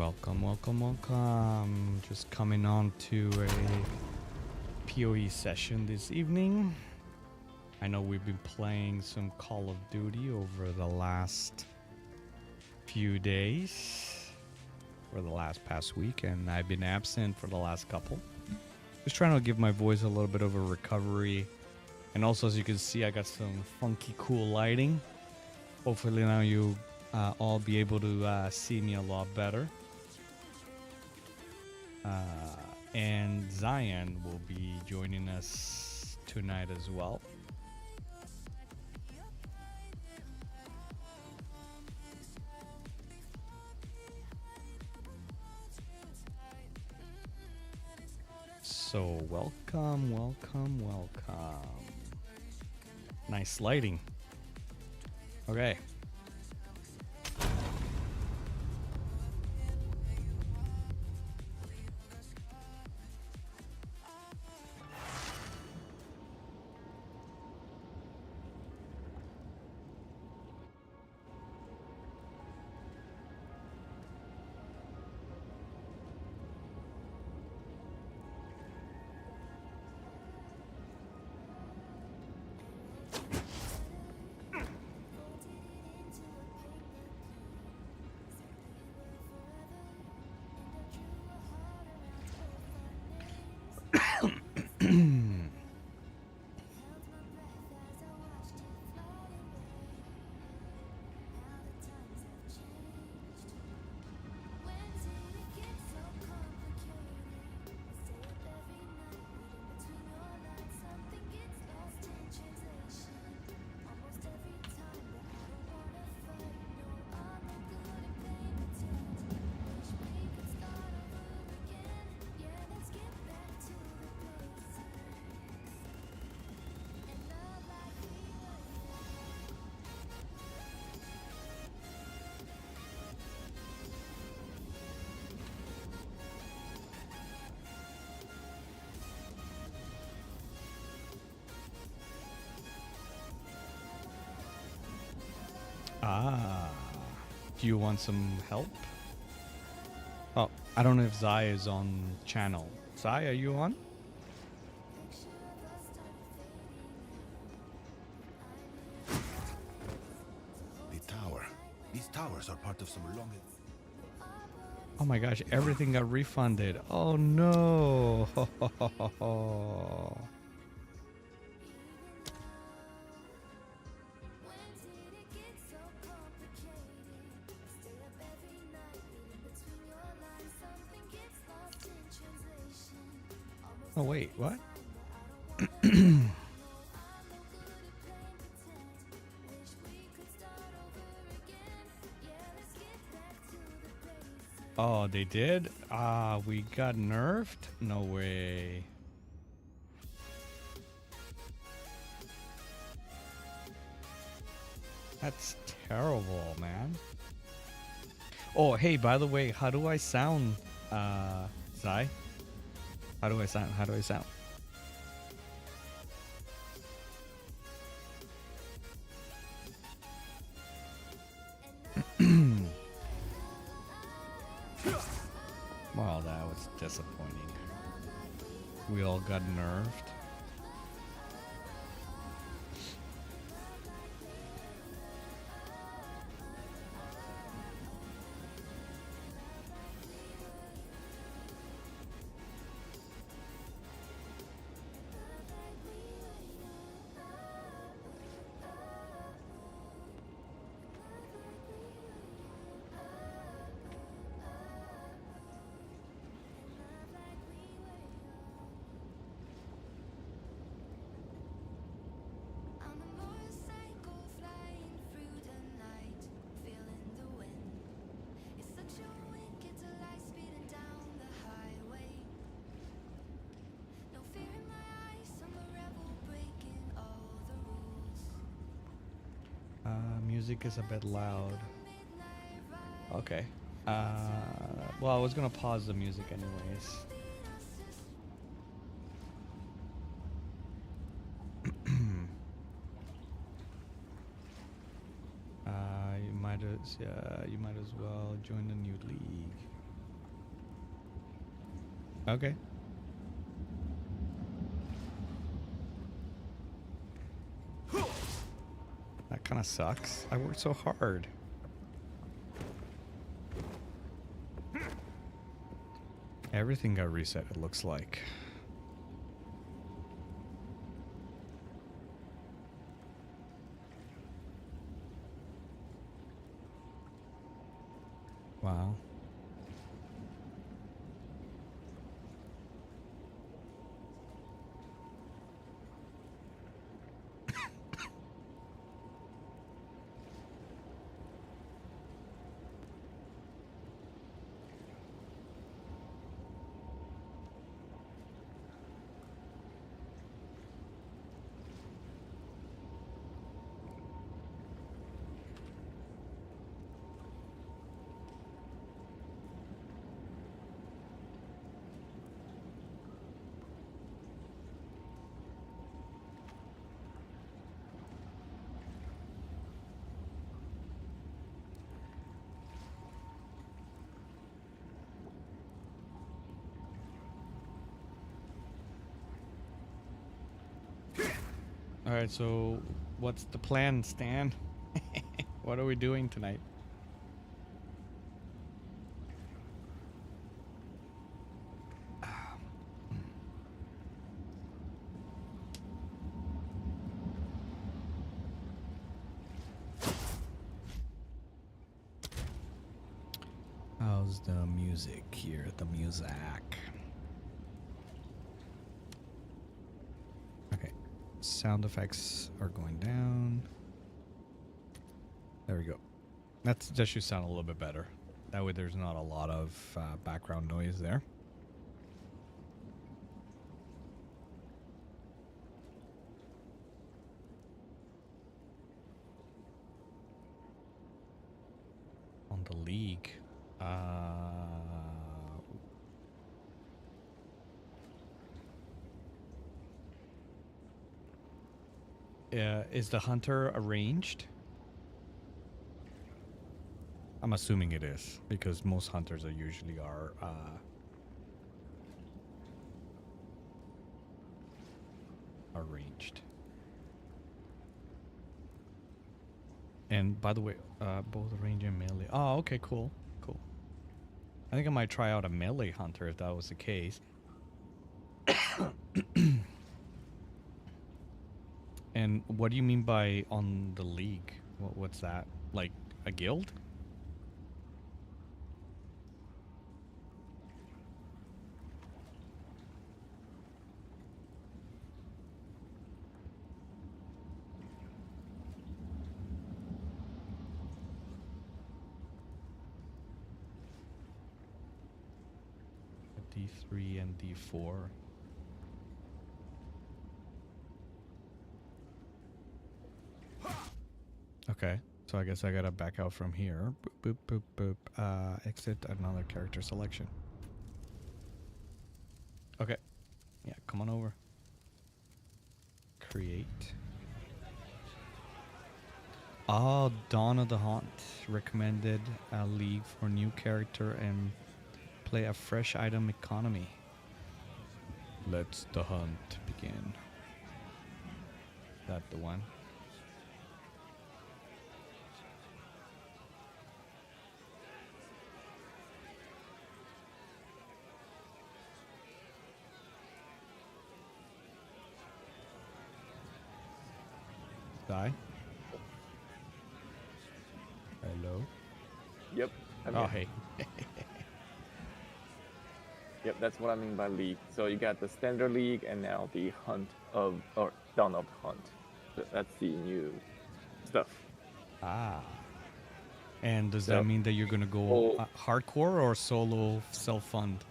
Welcome, welcome, welcome. Just coming on to a POE session this evening. I know we've been playing some Call of Duty over the last few days, for the last past week, and I've been absent for the last couple. Just trying to give my voice a little bit of a recovery. And also, as you can see, I got some funky, cool lighting. Hopefully now you all be able to see me a lot better. And Zyend will be joining us tonight as well. So welcome, welcome, welcome. Nice lighting. Okay. Do you want some help? Oh, I don't know if Zai is on channel. Zai, are you on? The tower. These towers are part of some long... Oh my gosh, everything got refunded. Oh no. Oh wait, what? Oh, they did? We got nerfed? No way. That's terrible, man. Oh, hey, by the way, how do I sound, Zai? How do I sound? How do I sound? Well, that was disappointing. We all got nerfed. Music is a bit loud. Okay. Well, I was gonna pause the music anyways. You might as well join the new league. Okay. That kind of sucks. I worked so hard. Everything got reset, it looks like. Wow. All right, so what's the plan, Stan? What are we doing tonight? How's the music here? The music. Okay. Sound effects are going down. There we go. That should sound a little bit better. That way there's not a lot of background noise there. On the League. Is the hunter arranged? I'm assuming it is, because most hunters are usually arranged. And by the way, both range and melee. Oh, okay, cool, cool. I think I might try out a melee hunter if that was the case. And what do you mean by on the League? What's that? Like a guild? D3 and D4. Okay, so I guess I gotta back out from here. Boop, boop, boop, boop. Exit another character selection. Okay. Yeah, come on over. Create. Oh, Dawn of the Hunt. Recommended a league for new character and play a fresh item economy. Let's the hunt begin. That the one? Die? Hello? Yep. Oh, hey. Yep, that's what I mean by league. So you got the standard league and now the hunt of, or Dawn of the Hunt. That's the new stuff. Ah. And does that mean that you're gonna go hardcore or solo self-fund?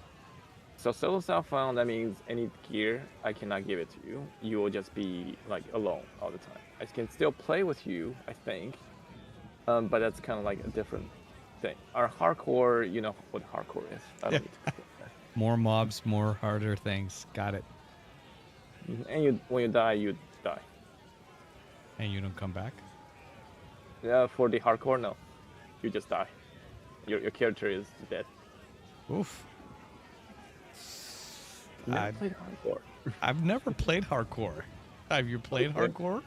So solo self-found, that means any gear, I cannot give it to you. You will just be like alone all the time. I can still play with you, I think, but that's kind of like a different thing. Our hardcore, you know what hardcore is. I don't need to explain that. More mobs, more harder things. Got it. And when you die, you die. And you don't come back? Yeah, for the hardcore, no. You just die. Your character is dead. Oof. Never played hardcore. I've never played hardcore. Have you played Okay. hardcore?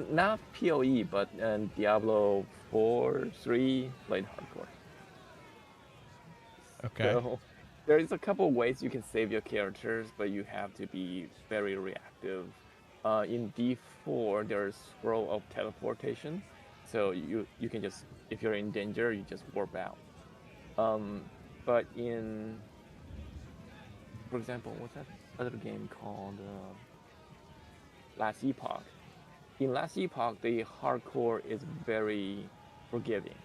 Not POE, but Diablo 4, 3 played hardcore. Okay. So there is a couple ways you can save your characters, but you have to be very reactive. In D4, there's scroll of teleportation, so you can just, if you're in danger, you just warp out. But in, for example, what's that other game called? Last Epoch. In Last Epoch, the hardcore is very forgiving.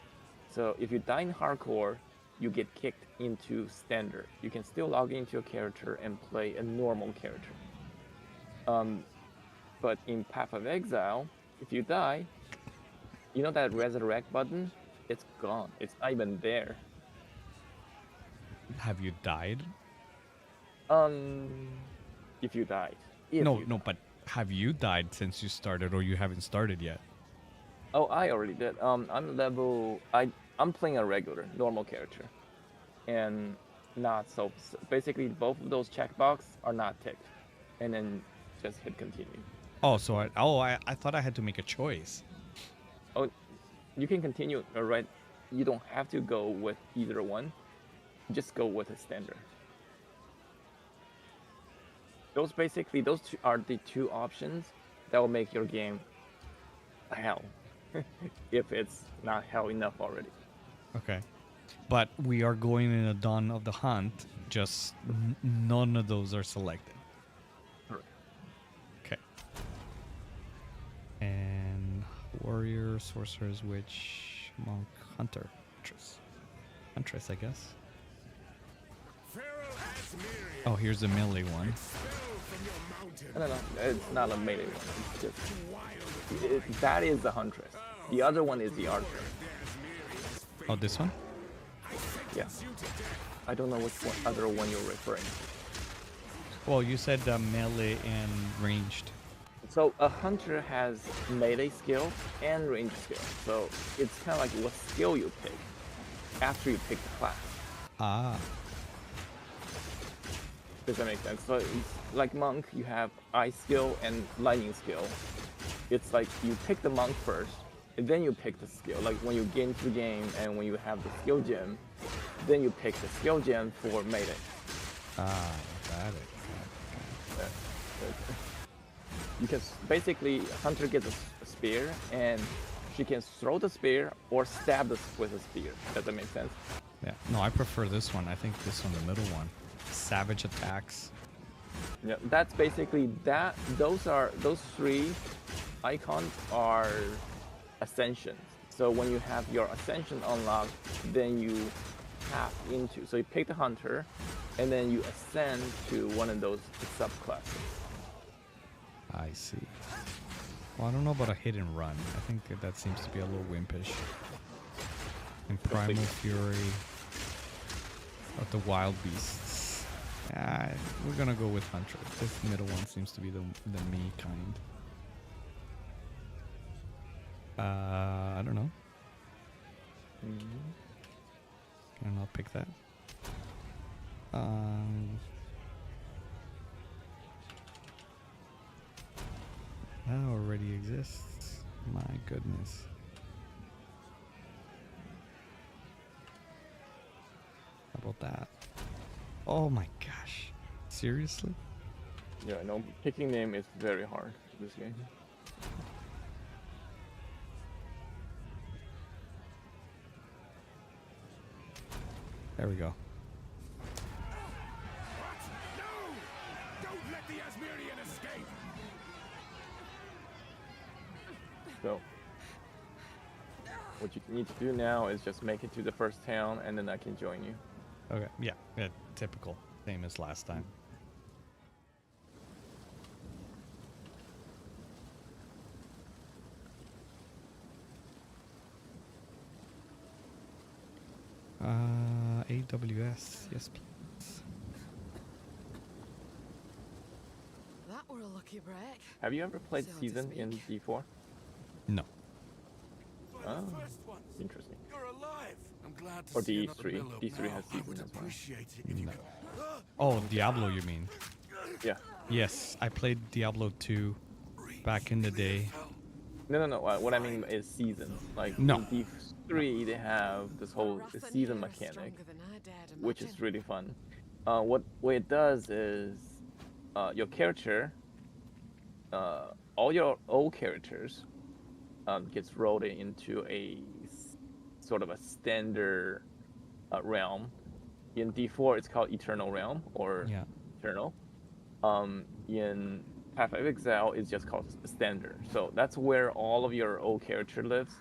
So if you die in hardcore, you get kicked into standard. You can still log into your character and play a normal character. But in Path of Exile, if you die, you know that resurrect button? It's gone. It's not even there. Have you died? If you died. No, but have you died since you started, or you haven't started yet? Oh, I already did. I'm playing a regular, normal character, and not so. Basically, both of those checkbox are not ticked, and then just hit continue. Oh, so I thought I had to make a choice. Oh, you can continue, right? You don't have to go with either one. Just go with a standard. Those two are the two options that will make your game hell, if it's not hell enough already. Okay. But we are going in a Dawn of the Hunt. Just none of those are selected. Correct. Okay. And warrior, sorcerers, witch, monk, hunter, huntress, I guess. Oh, here's the melee one. No, it's not a melee one. It's just that is the huntress. The other one is the archer. Oh, this one? Yeah. I don't know which other one you're referring to. Well, you said melee and ranged. So a hunter has melee skill and range skill. So it's kind of like what skill you pick after you pick the class. Ah. Does that make sense? So it's like monk, you have ice skill and lightning skill. It's like you pick the monk first, and then you pick the skill. Like when you get into the game and when you have the skill gem, then you pick the skill gem for melee. Ah, got it. You can basically, hunter gets a spear and she can throw the spear or stab with a spear. Does that make sense? Yeah. No, I prefer this one. I think this one, the middle one. Savage attacks. Yeah, that's basically that. Those three icons are ascensions. So when you have your ascension unlocked, then you tap into. So you pick the hunter, and then you ascend to one of those subclasses. I see. Well, I don't know about a hit and run. I think that seems to be a little wimpish. And Primal Fury of the Wild Beasts. We're gonna go with Hunter. This middle one seems to be the me kind. I don't know. Can I not pick that? That already exists. My goodness. How about that? Oh my gosh. Seriously? Yeah, no, picking name is very hard in this game. There we go. Don't let the Asmirian escape! So, what you need to do now is just make it to the first town, and then I can join you. Okay. Yeah. Typical. Same as last time. AWS. Yes, please. That were a lucky break. Have you ever played So to Season in speak. D4? No. Oh, interesting. You're alive! I'm glad to Or see another D3. mellow D3 has pal. I would season as well. appreciate it if you No. could. Oh, Diablo, you mean? Yeah. Yes, I played Diablo 2 back in the day. No. What I mean is seasons. Like No. in D3, they have this whole Wrath in season here is mechanic, stronger than I dared which is imagine. really fun. What it does is, your character, all your old characters, gets rolled into sort of a standard realm. In D4, it's called Eternal Realm or Yeah. Eternal. In Path of Exile, it's just called Standard. So that's where all of your old character lives.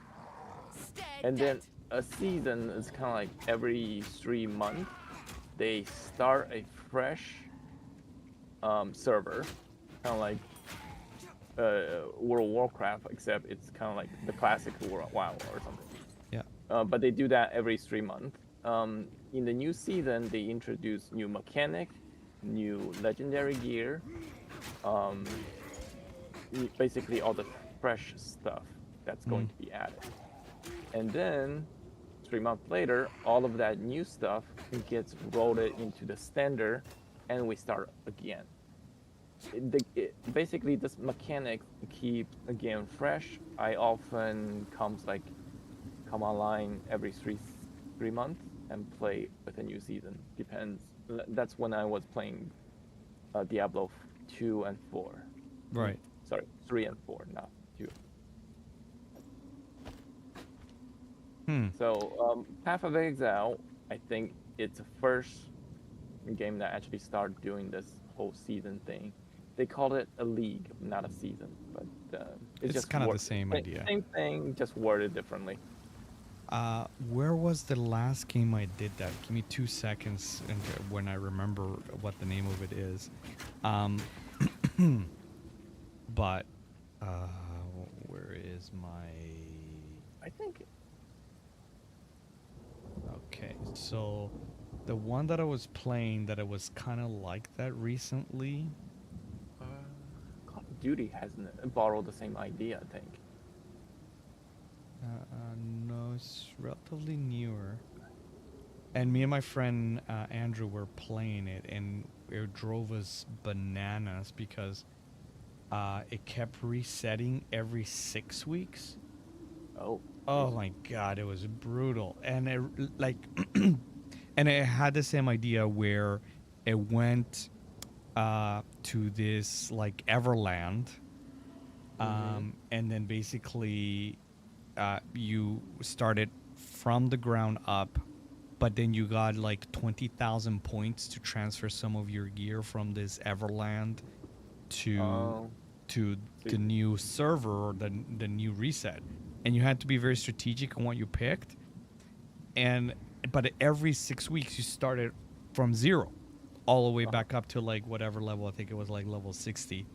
Stay And dead. then a season is kind of like every 3 months, they start a fresh server, kind of like World of Warcraft, except it's kind of like the classic WoW or something. Yeah. But they do that every 3 months. In the new season, they introduce new mechanic, new legendary gear, basically all the fresh stuff that's going to be added. And then 3 months later, all of that new stuff gets rolled into the standard, and we start again. Basically, this mechanic keep again fresh. I often come online every three months and play with a new season. Depends. That's when I was playing Diablo 2 and 4. Right. Sorry, 3 and 4, not 2. So Path of Exile, I think it's the first game that actually started doing this whole season thing. They called it a league, not a season, but It's just kind of the same idea. Same thing, just worded differently. Where was the last game I did that? Give me 2 seconds when I remember what the name of it is. But where is my? I think Okay, so the one that I was playing that it was kind of like that recently. Call of Duty hasn't borrowed the same idea. I think. No, it's relatively newer. And me and my friend Andrew were playing it, and it drove us bananas because it kept resetting every 6 weeks. Oh my god, it was brutal. And it and it had the same idea where it went to this like Everland, and then basically you started from the ground up, but then you got like 20,000 points to transfer some of your gear from this Everland to the new server or the new reset, and you had to be very strategic on what you picked. But every 6 weeks you started from zero, all the way back up to like whatever level. I think it was like level 60.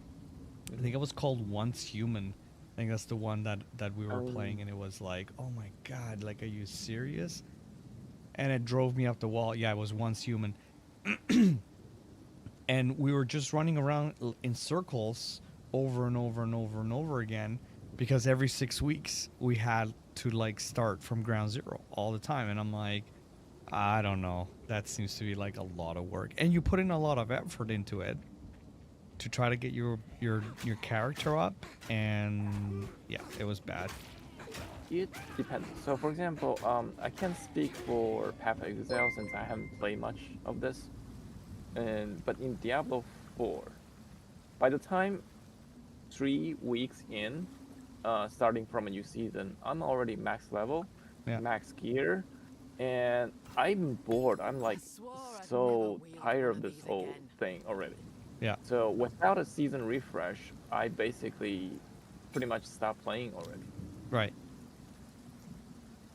I think it was called Once Human. I think that's the one that we were playing, and it was like, oh my god, like, are you serious? And it drove me up the wall. Yeah, it was Once Human. And we were just running around in circles over and over and over and over again, because every 6 weeks we had to like start from ground zero all the time. And I'm like, I don't know, that seems to be like a lot of work, and you put in a lot of effort into it to try to get your character up, and yeah, it was bad. It depends. So, for example, I can't speak for Path of Exile since I haven't played much of this. But in Diablo 4, by the time 3 weeks in, starting from a new season, I'm already max level, max gear, and I'm bored. I'm like so tired of this whole thing already. Yeah. So without a season refresh, I basically pretty much stopped playing already. Right.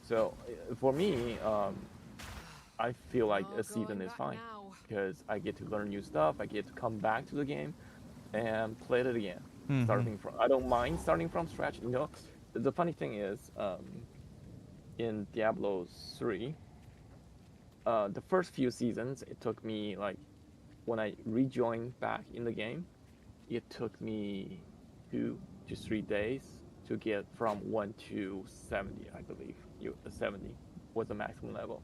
So for me, I feel like a season is fine because I get to learn new stuff. I get to come back to the game and play it again. Starting from, I don't mind starting from scratch. You know, the funny thing is, in Diablo 3, the first few seasons, it took me like, when I rejoined back in the game, it took me 2 to 3 days to get from 1 to 70, I believe. 70. was the maximum level.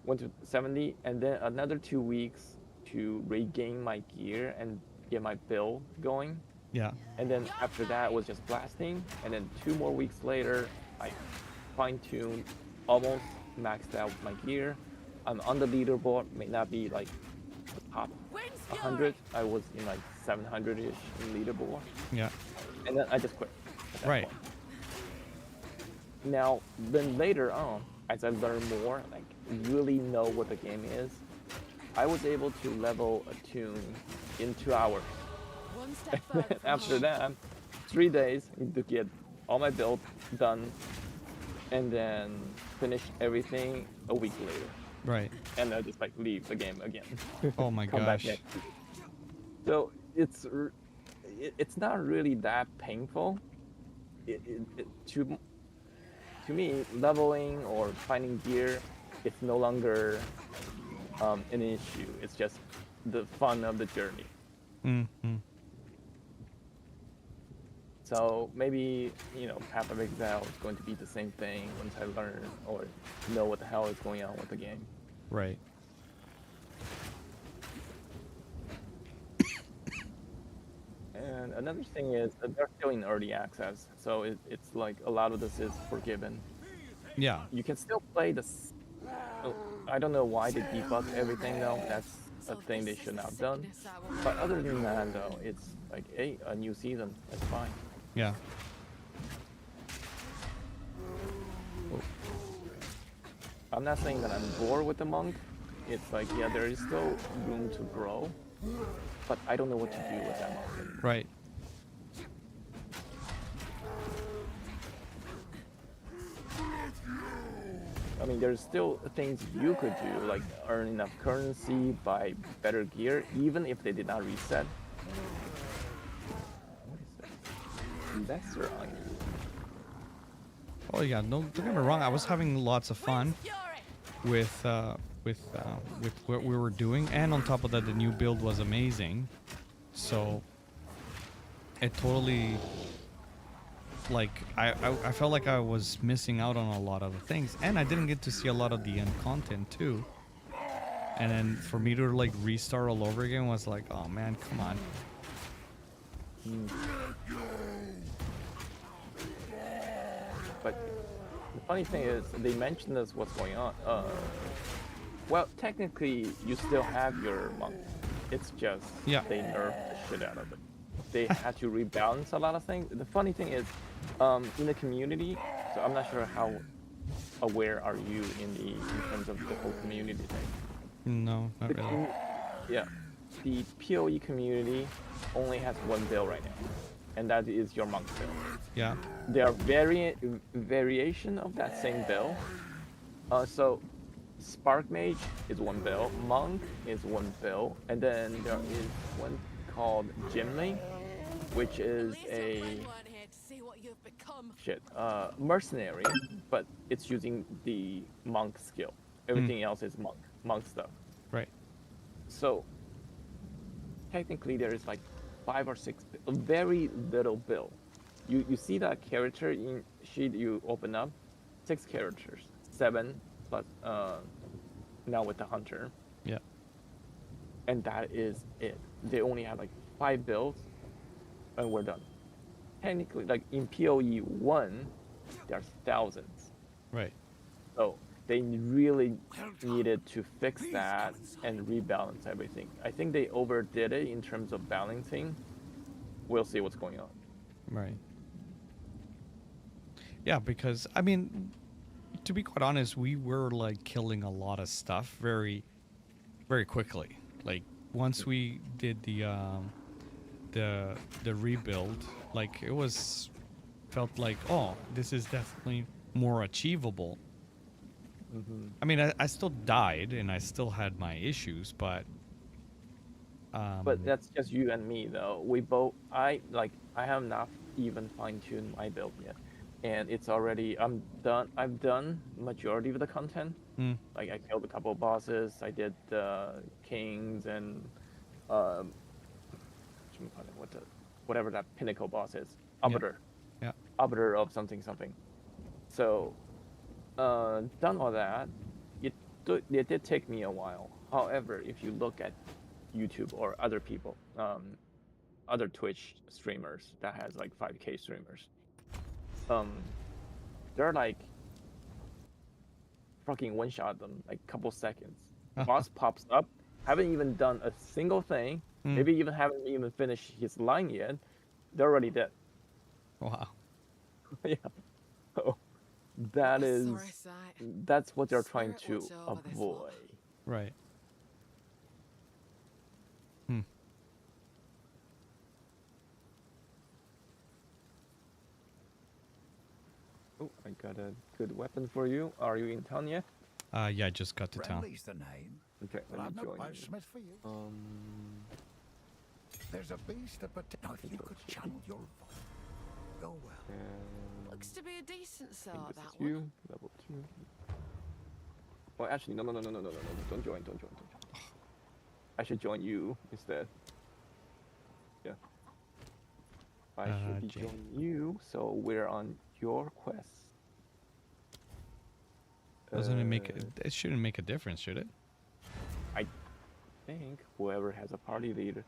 Went to 70, and then another 2 weeks to regain my gear and get my build going. Yeah. And then after that was just blasting, and then 2 more weeks later, I fine-tuned, almost maxed out my gear. I'm on the leaderboard, may not be like the top 100. I was in like 700-ish in leaderboard, Yeah. and then I just quit at that Right. point. Now, then later on, as I learn more, like really know what the game is, I was able to level a toon in 2 hours. One step Then further from after home. that, 3 days to get all my build done, and then finish everything a week later. Right. And I just like leave the game again. Oh my Come back gosh. next week. So it's not really that painful. To me, leveling or finding gear, it's no longer an issue. It's just the fun of the journey. Mm-hmm. So maybe, Path of Exile is going to be the same thing once I learn or know what the hell is going on with the game. Right. And another thing is that they're still in early access, so it's like a lot of this is forgiven. Yeah. You can still play this. I don't know why they debugged everything though. That's a thing they should not have done. But other than that though, it's like, hey, a new season. That's fine. Yeah. I'm not saying that I'm bored with the monk. It's like, yeah, there is still room to grow, but I don't know what to do with that monk anymore. Right. I mean, there's still things you could do, like earn enough currency, buy better gear, even if they did not reset. What is that? Investor on you. Oh yeah. No, don't get me wrong. I was having lots of fun with what we were doing, and on top of that, the new build was amazing. So it totally, like, I felt like I was missing out on a lot of the things, and I didn't get to see a lot of the end content too. And then for me to like restart all over again was like, oh man, come on. But the funny thing is, they mentioned us what's going on. Well, technically, you still have your monk. It's just they nerfed the shit out of it. They had to rebalance a lot of things. The funny thing is, in the community, so I'm not sure how aware are you in terms of the whole community thing. No, not really. Yeah, the POE community only has one build right now, and that is your monk build. Yeah. There are variation of that same build. So Spark Mage is one build, Monk is one build, and then there is one called Gimli, which is a mercenary, but it's using the monk skill. Everything else is monk stuff. Right. So technically there is like 5 or 6, very little build. You see that character in sheet you open up, 6 characters, 7 plus now with the hunter. Yeah. And that is it. They only have like 5 builds, and we're done. Technically, like in POE 1, there's thousands. Right. So they really needed to fix that and rebalance everything. I think they overdid it in terms of balancing. We'll see what's going on. Right. Yeah, because I mean, to be quite honest, we were like killing a lot of stuff very, very quickly. Like once we did the rebuild, like it was felt like, oh, this is definitely more achievable. I mean, I still died and I still had my issues, but that's just you and me though. I have not even fine-tuned my build yet, and it's already I've done majority of the content. Like I killed a couple of bosses. I did kings and whatever that pinnacle boss is, arbiter. Yeah. Arbiter of something. So done all that, it did take me a while. However, if you look at YouTube or other people, other Twitch streamers that has like 5K streamers, they're like fucking one shot them like couple seconds. Boss pops up, haven't even done a single thing, maybe even haven't even finished his line yet. They're already dead. Wow. Yeah. So that A is sorry sight. that's what they're trying Spirit to watch over this lot. avoid. Right. Hmm. Oh, I got a good weapon for you. Are you in town yet? Yeah, I just got to town. Friendly's the name, Okay, but let I'm me no join you. blacksmith for you. There's a beast of potato. If you could channel your voice, go well. And Looks to be a decent I think sort, this that is one. you, level 2. Well, actually, no, don't join. I should join you instead. Yeah. I should be Jane. joining you, so we're on your quest. Doesn't it make it shouldn't make a difference, should it? I think whoever has a party leader.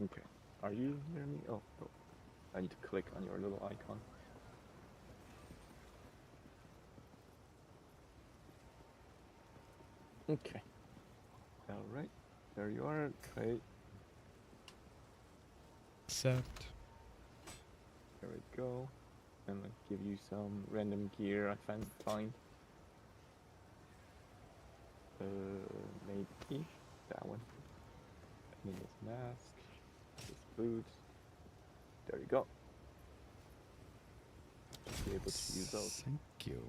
Okay. Are you near me? Oh, oh. I need to click on your little icon. Okay. Alright. There you are. Okay. Except There we go. And I'll give you some random gear I find. Maybe that one. And then this mask, this boots. There you go. Be able to use those. thank you.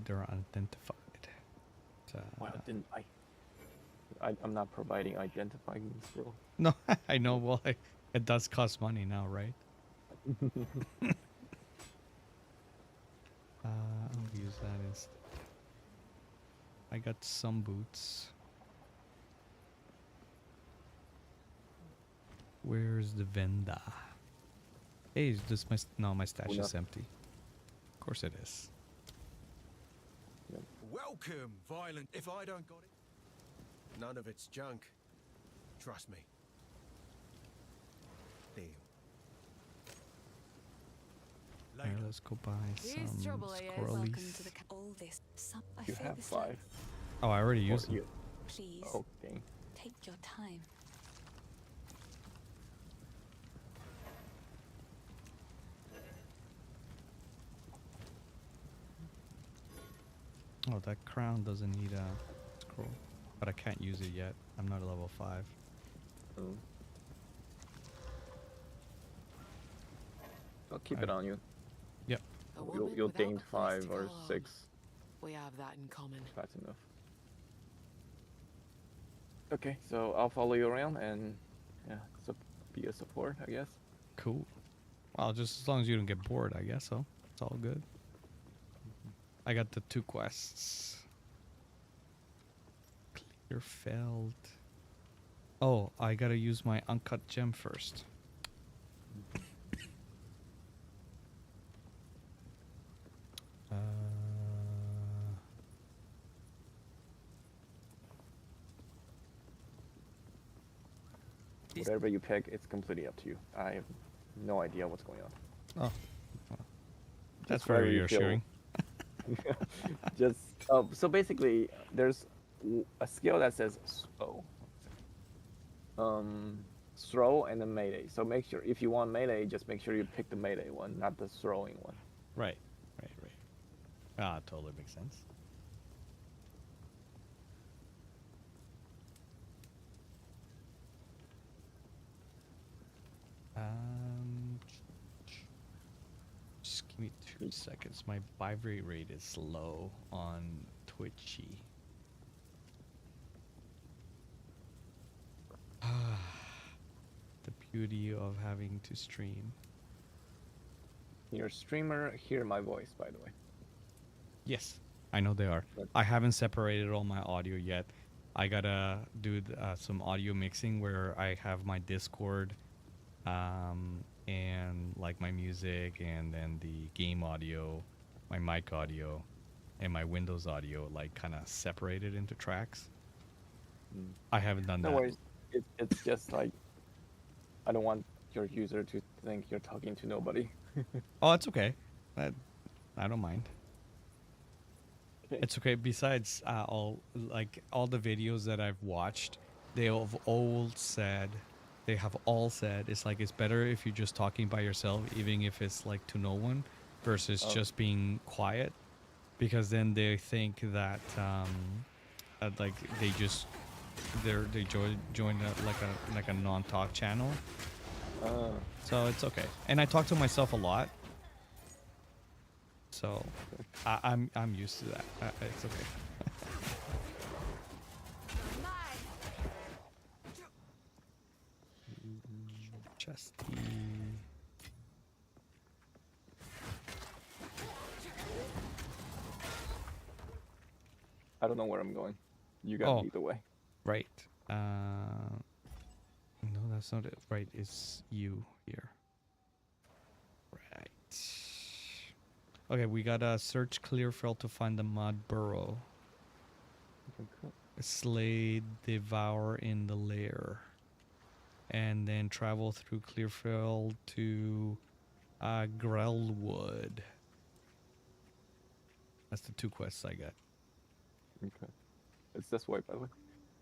They're unidentified. Well, didn't I'm not providing identifying still. No, I know. Well, it does cost money now, right? I'll use that instead. I got some boots. Where's the venda? Hey, is this my no? My stash Una. is empty. Of course it is. Welcome, violent. If I don't got it, none of it's junk. Trust me. Deal. Here, Later. let's go buy Here's some trouble, yes. squirrelies. Welcome to the all this. I You fear have this 5. Oh, I already Or used them. you. Please Okay. take your time. Oh, that crown doesn't need a scroll, but I can't use it yet. I'm not a level 5. Mm. I'll keep it on you. Yep. A You'll woman you'll without gain a place 5 to or call home. 6. We have that in common. That's enough. Okay, so I'll follow you around and yeah, be a support, I guess. Cool. Well, just as long as you don't get bored, I guess so. It's all good. I got the 2 quests. Clear felt. Oh, I gotta use my uncut gem first. Uh, Whatever you pick, it's completely up to you. I have no idea what's going on. oh, well, that's Just wherever very you feel- reassuring. Just so basically, there's a skill that says throw and then melee. So make sure if you want melee, just make sure you pick the melee one, not the throwing one. Right. Ah, totally makes sense. Just give me 2 seconds. My vibrate rate is low on Twitchy. The beauty of having to stream. Your streamer hear my voice, by the way. Yes, I know they are. Good. I haven't separated all my audio yet. I gotta do some audio mixing where I have my Discord and like my music, and then the game audio, my mic audio, and my Windows audio, like kind of separated into tracks. Mm. I haven't done No that. worries. It's just like I don't want your user to think you're talking to nobody. Oh, it's okay. I don't mind. Okay. It's okay. Besides, all the videos that I've watched, they have all said, it's like it's better if you're just talking by yourself, even if it's like to no one, versus Oh. just being quiet, because then they think that like they join like a non-talk channel. So it's okay. And I talk to myself a lot. So I'm used to that. It's okay. Chesty. I don't know where I'm going. You got me either way. Right. No, that's not it. Right, it's you here. Right. Okay, we gotta search Clearfield to find the mud burrow. Slay, devour in the lair. And then travel through Clearfield to Grellwood. That's the 2 quests I got. Okay. It's this way, by the way.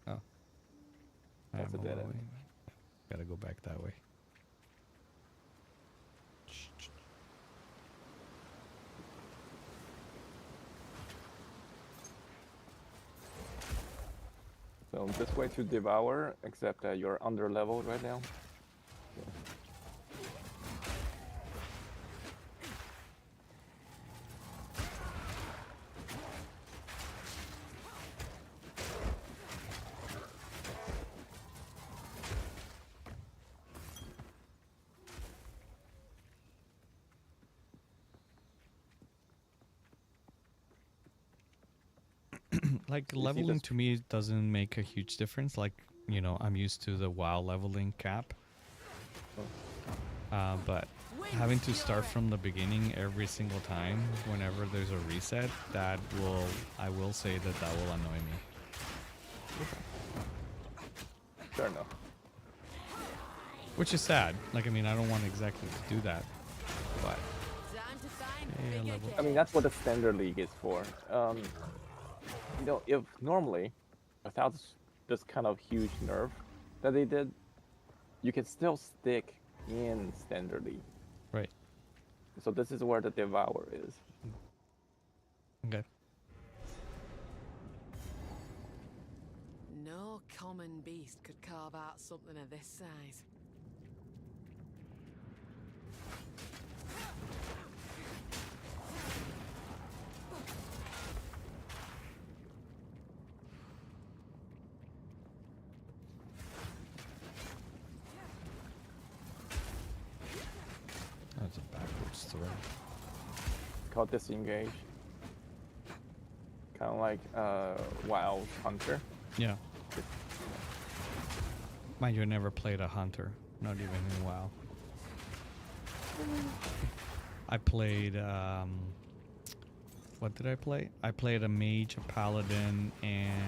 Oh. That's a I'm dead on the end. way. Gotta go back that way. So this way to devour, except that you're under leveled right now. Yeah. Like see leveling this- to me doesn't make a huge difference. Like, you know, I'm used to the WoW leveling cap. But having to start from the beginning every single time whenever there's a reset, I will say that will annoy me. Fair enough. Which is sad. Like, I mean, I don't want exactly to do that. But Time to find Yeah, bigger level- I mean, that's what the standard league is for. You know, if normally, without this kind of huge nerf that they did, you can still stick in standard league. right. So this is where the devour is. Okay. No common beast could carve out something of this size. That's a backwards throw. It's called disengage. Kind of like wild hunter. Yeah. Mind you, I never played a hunter. Not even in WoW. I played, what did I play? I played a mage, a paladin, and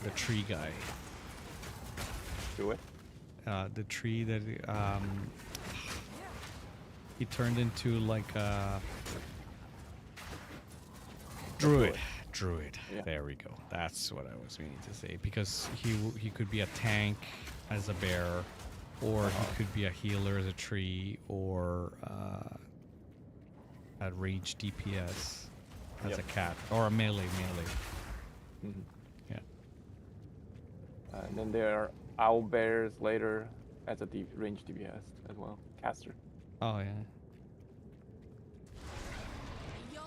the tree guy. Do it. The tree that he turned into like a druid. Druid. Yeah. There we go. That's what I was meaning to say, because he could be a tank as a bear, or he could be a healer as a tree, or a rage DPS as Yep. a cat, or a melee. Mhm. Yeah. And then there are owl bears later as a range DPS as well. Caster. Oh yeah.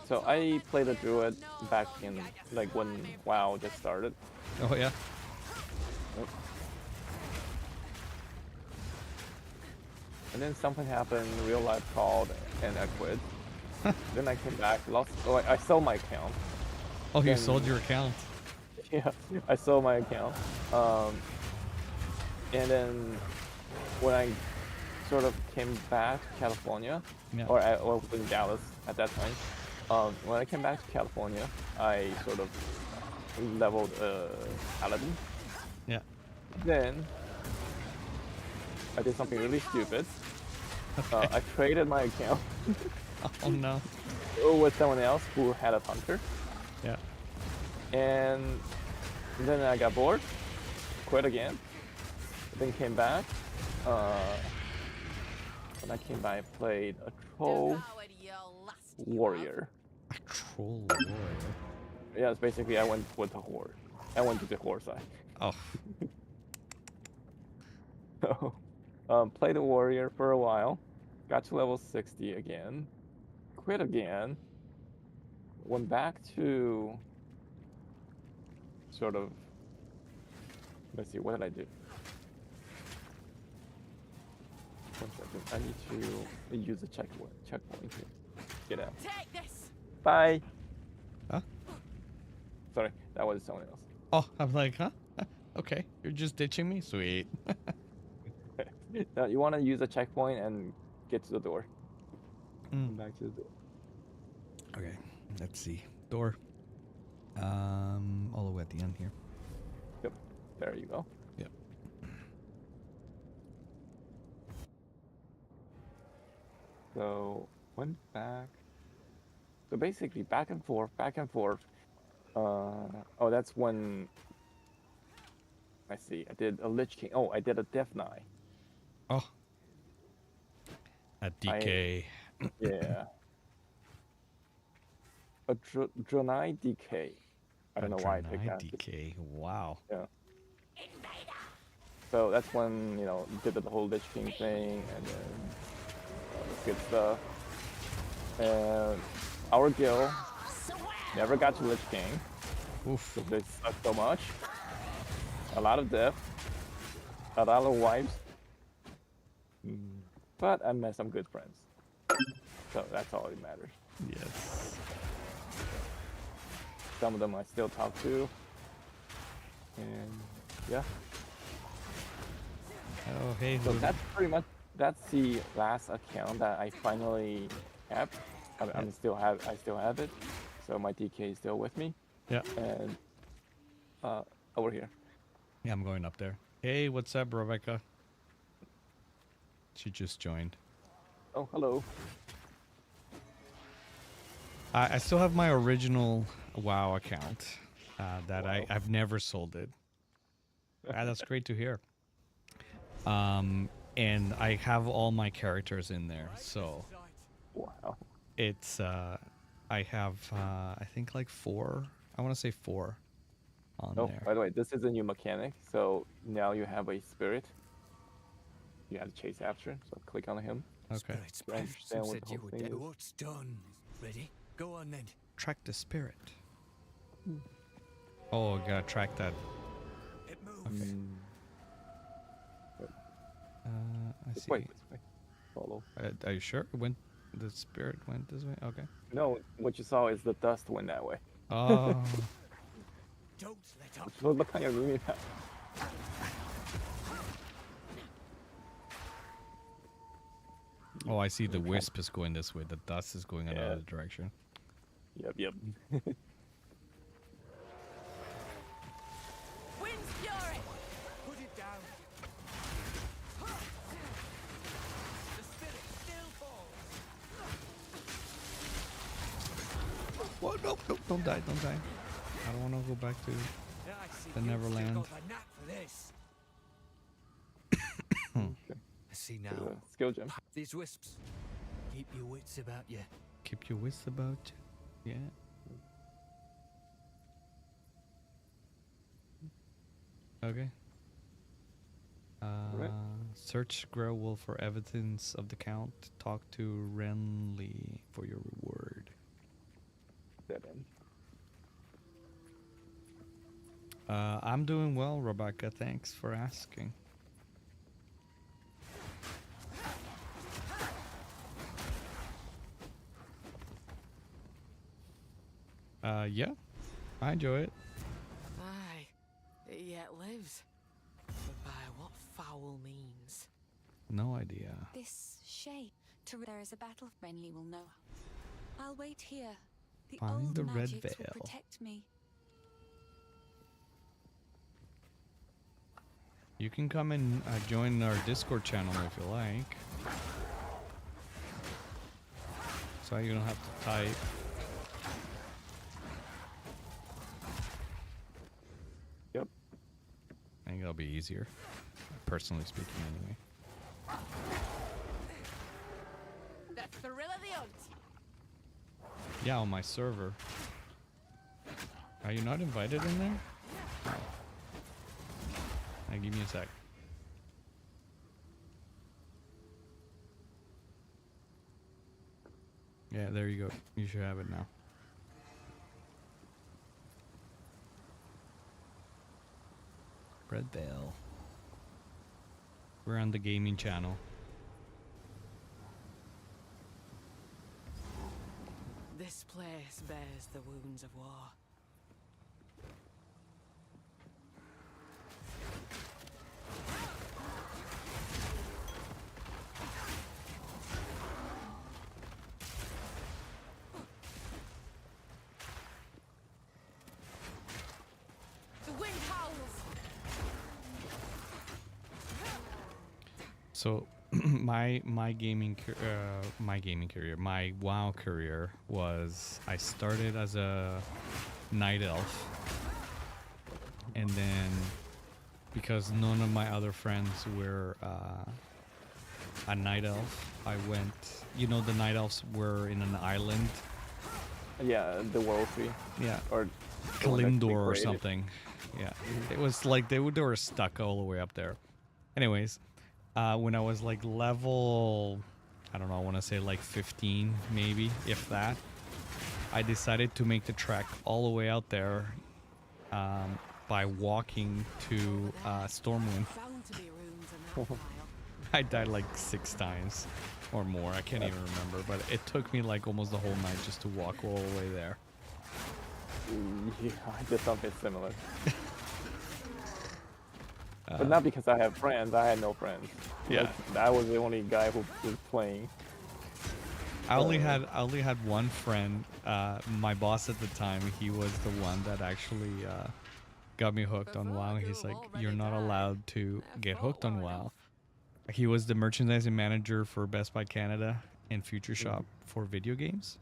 So I played a druid back in like when WoW just started. Oh yeah. And then something happened in real life called, and I quit. Then I came back, lost. Oh, I sold my account. Oh, you Then- sold your account. Yeah, I sold my account. And then when I sort of came back to California, Yeah. or I was in Dallas at that time. When I came back to California, I sort of leveled Paladin. Yeah. Then I did something really stupid. I traded my account Oh no. with someone else who had a hunter, Yeah. and then I got bored, quit again, then came back. When I came back, I played a troll warrior. A troll warrior. Yeah, it's basically I went with the horde. I went to the horde side. Oh. So, played the warrior for a while, got to level 60 again, quit again, went back to sort of, let's see, what did I do? 1 second, I need to use a checkpoint here. Get out. Take this. Bye. Huh? Sorry, that was someone else. Oh, I'm like, huh? Okay, you're just ditching me? Sweet. Now, you want to use a checkpoint and get to the door. Mm. Come back to the door. Okay, let's see. Door. All the way at the end here. Yep, there you go. Yep. So went back. So basically back and forth, back and forth. Oh, that's when. I see. I did a Lich King. Oh, I did a Death Knight. Oh. A DK. Yeah. A Dronai DK. I don't know why I picked that. DK. Wow. Yeah. So that's when, did the whole Lich King thing, and then good stuff. And our guild never got to Lich King. Oof. because they suck so much. A lot of death. A lot of wipes. But I met some good friends. So that's all that matters. Yes. Some of them I still talk to. And yeah. Oh, hey. So who- that's pretty much, that's the last account that I finally have. I still have it. So my DK is still with me. Yeah. And over here. Yeah, I'm going up there. Hey, what's up, Rebecca? She just joined. Oh, hello. I still have my original WoW account that Wow. I've never sold it. That's great to hear. And I have all my characters in there, so Wow. it's I have I think like 4. I want to say 4 on Oh, there. by the way, this is a new mechanic. So now you have a spirit. You have to chase after. So click on him. Okay. Spirits, Do I understand what said the you whole were thing dead. is? What's done? Ready? Go on then. Track the spirit. Oh, I gotta track that. It moves. I This see. way. This way. Follow. Are you sure? The spirit went this way? Okay. No, what you saw is the dust went that way. Oh. Don't let up. Look on your Rumi map. Oh, I see the wisp is going this way. The dust is going another direction. Yep. Wind's fury. Put it down. The spirit still falls. What? No, don't die, don't die. I don't want to go back to... Yeah, I see. The You've Neverland. Still got the knack for this. I see now. Skill gem. These wisps. Keep your wits about you. Keep your wits about you. Yeah. Okay. Right. Search Growell for evidence of the count. Talk to Renly for your reward. Dead end. I'm doing well, Rebecca. Thanks for asking. Yeah, I enjoy it. Aye, it yet lives. But by what foul means. No idea. This shape. There is a battle. Renly will know. I'll wait here. The Find old the red magics will veil. protect me. You can come and join our Discord channel if you like. So you don't have to type. Yep. I think that'll be easier, personally speaking, anyway. The thrill of the hunt. Yeah, on my server. Are you not invited in there? Now give me a sec. Yeah, there you go. You should have it now. Red Veil. We're on the gaming channel. This place bears the wounds of war. The wind howls. So my gaming career, my WoW career was I started as a night elf, and then because none of my other friends were a night elf, I went. You know, the night elves were in an island. Yeah, the World Tree. Yeah, Or Kalindor or created. something. Yeah, it was like they were stuck all the way up there. Anyways, when I was like level, I don't know, I want to say like 15 maybe, if that, I decided to make the trek all the way out there by walking to Stormwind. Bound to be runes in that file. I died like 6 times or more, I can't even remember, but it took me like almost the whole night just to walk all the way there. Yeah, I did something similar. But not because I have friends. I had no friends. Yeah. Like, I was the only guy who was playing. I only had one friend, my boss at the time. He was the one that actually got me hooked on WoW. He's like, you're not allowed to get hooked on WoW. He was the merchandising manager for Best Buy Canada and Future Shop for video games.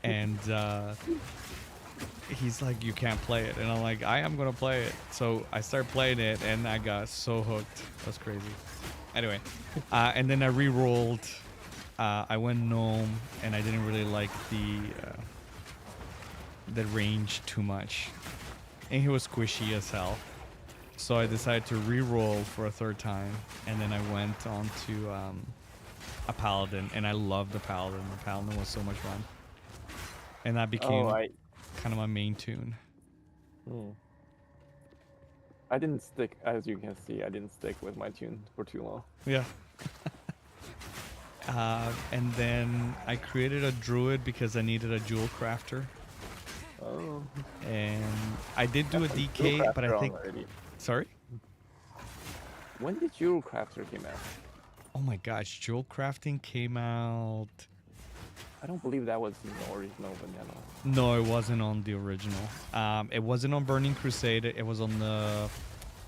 And he's like, you can't play it. And I'm like, I am going to play it. So I started playing it and I got so hooked. That's crazy. Anyway, and then I re-rolled. I went gnome and I didn't really like the range too much. And he was squishy as hell. So I decided to re-roll for a 3rd time. And then I went on to a paladin. And I loved the paladin. The paladin was so much fun. And that became kind of my main tune. I didn't stick, as you can see, I didn't stick with my tune for too long. Yeah. And then I created a druid because I needed a jewel crafter. Oh. And I did do a DK, but I think... Already. Sorry? When did Jewel Crafter came out? Oh my gosh, jewel crafting came out... I don't believe that was in the original vanilla. No, it wasn't on the original. It wasn't on Burning Crusade. It was on the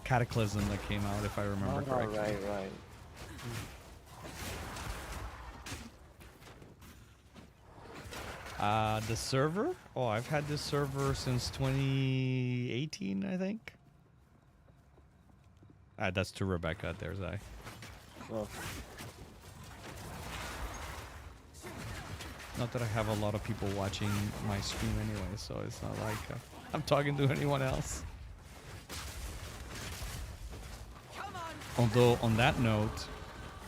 Cataclysm that came out, if I remember correctly. Right. The server? Oh, I've had this server since 2018, I think. That's to Rebecca. There's I. Oh. Not that I have a lot of people watching my stream anyway, so it's not like I'm talking to anyone else. Although on that note,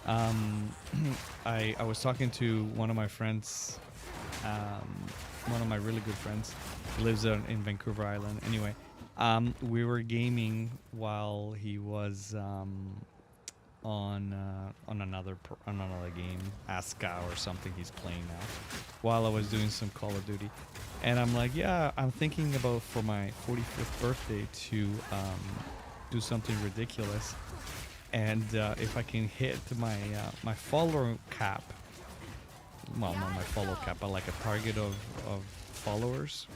I was talking to one of my friends, one of my really good friends. He lives in Vancouver Island. Anyway, we were gaming while he was on another game, Aska or something he's playing now, while I was doing some Call of Duty. And I'm like, yeah, I'm thinking about for my 45th birthday to do something ridiculous. and if I can hit my follower cap, well, not my follow cap, but like a target of followers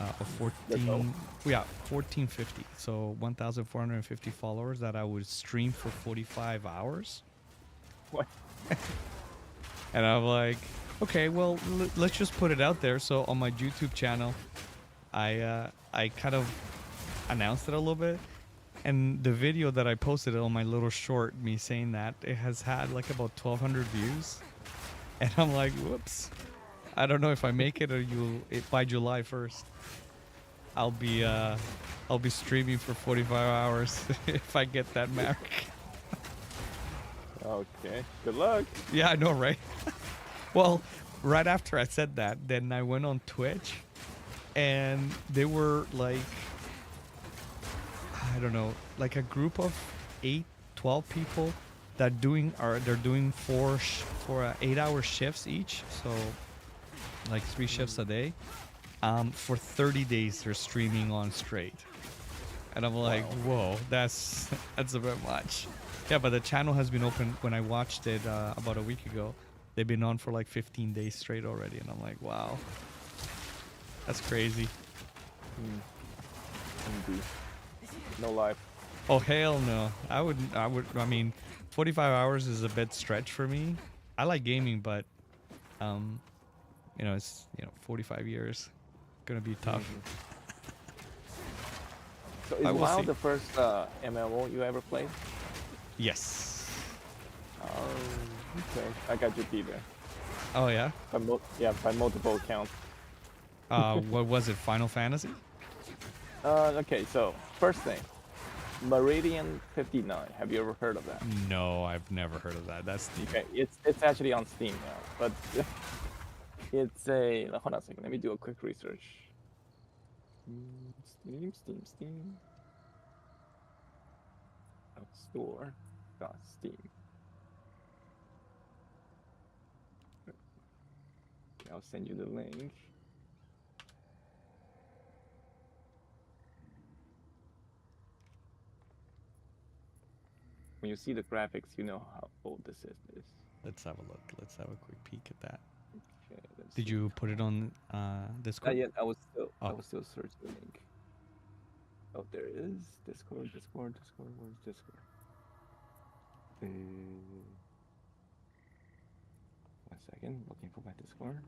of 14, yeah, 1450. So 1,450 followers that I would stream for 45 hours. What? And I'm like, okay, well, let's just put it out there. So on my YouTube channel, I kind of announced it a little bit, and the video that I posted on my little short, me saying that, it has had like about 1,200 views, and I'm like, whoops, I don't know if I make it or by July 1st, I'll be streaming for 45 hours if I get that mark. Okay. Good luck. Yeah, I know, right? Well, right after I said that, then I went on Twitch, and they were like, I don't know, like a group of 12 people that they're doing 4 8-hour shifts each, so like 3 shifts a day. For 30 days they're streaming on straight, and I'm like, whoa, that's a bit much. Yeah, but the channel has been open when I watched it about a week ago. They've been on for like 15 days straight already, and I'm like, wow, that's crazy. Indeed. No life. Oh, hell no. I mean, 45 hours is a bit stretch for me. I like gaming, but it's 45 years gonna be tough. So is WoW the first MMO you ever played? Yes. Okay. I got your beat there. Oh yeah. By multiple accounts. What was it? Final Fantasy? Okay. So first thing, Meridian 59. Have you ever heard of that? No, I've never heard of that. That's the... Okay. It's actually on Steam now, but it's a. Hold on a second. Let me do a quick research. Steam. Oh, store. Steam. I'll send you the link. When you see the graphics, you know how old this is. Let's have a look. Let's have a quick peek at that. Okay, Did you put it on Discord? Not yet. I was still searching the link. Oh, there it is. Discord. Where's Discord? 1 second. Looking for my Discord.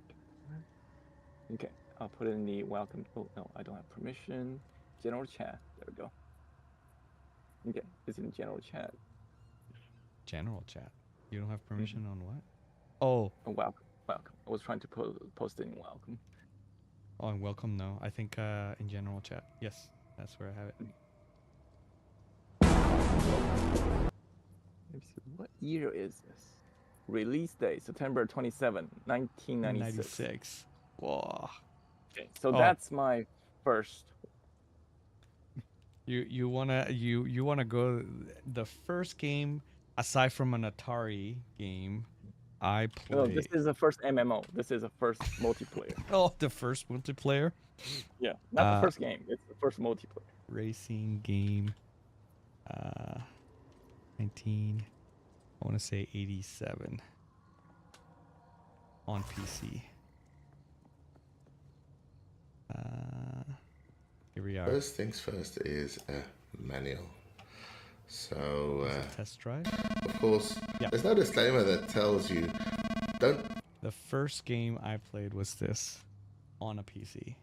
Okay, I'll put it in the welcome. Oh no, I don't have permission. General chat. There we go. Okay, it's in general chat. General chat. You don't have permission on what? Oh. Oh, welcome. I was trying to post it in welcome. Oh, and welcome. No, I think in general chat. Yes, that's where I have it. Let me see. What year is this? Release date September 27, 1996. 96. Whoa. Okay, so that's my first. You wanna go the first game aside from an Atari game I played. No, this is the first MMO. This is the first multiplayer. Oh, the first multiplayer? Yeah, not the first game. It's the first multiplayer. Racing game. 19. I want to say 87. On PC. Here we are. First things first is a manual. So, test drive? of course, Yeah. there's no disclaimer that tells you don't. The first game I played was this on a PC.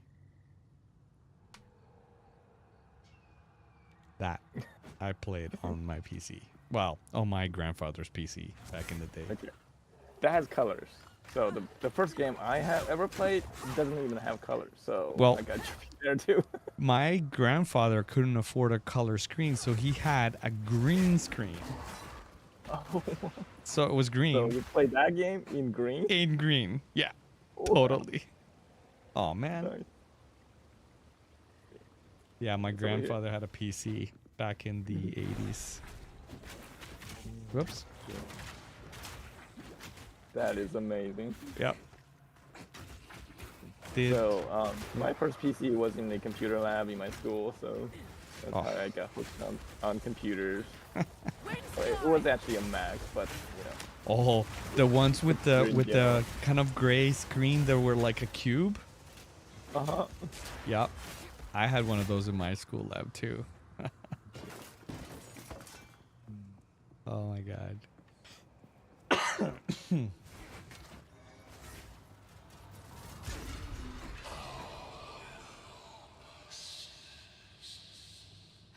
That I played on my PC. Well, on my grandfather's PC back in the day. Okay. That has colors. So the first game I have ever played doesn't even have colors. So Well, I got you there too. My grandfather couldn't afford a color screen, so he had a green screen. Oh. So it was green. So you played that game in green? In green. Yeah. Totally. Oh man. Nice. Yeah, my It's over here. grandfather had a PC back in the 80s. Whoops. That is amazing. Yep. So my first PC was in the computer lab in my school. So That's Oh. how I got hooked on computers. It was actually a Mac, but Oh, the ones with the Green yellow. kind of gray screen that were like a cube. Uh-huh. Yep. I had one of those in my school lab too. Oh my god.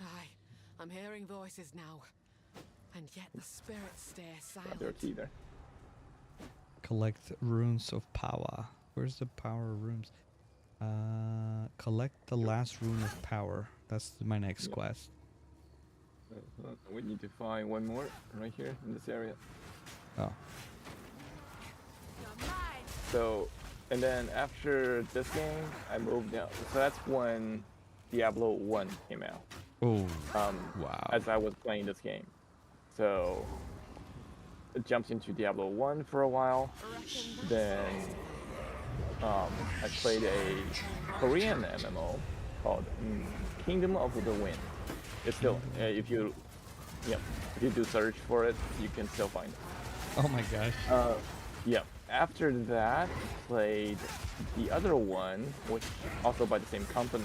Aye, I'm hearing voices now. And yet the spirits stay silent. There's either. Collect runes of power. Where's the power runes? Collect the last rune of power. That's my next quest. We need to find one more right here in this area. Oh. So, and then after this game, I moved down. So that's when Diablo 1 came out. Oh. Wow. As I was playing this game. So, it jumps into Diablo 1 for a while. Then, I played a Korean MMO called Kingdom of the Wind. It's still, if you do search for it, you can still find it. Oh my gosh. Yeah. After that, played the other one, which also by the same company,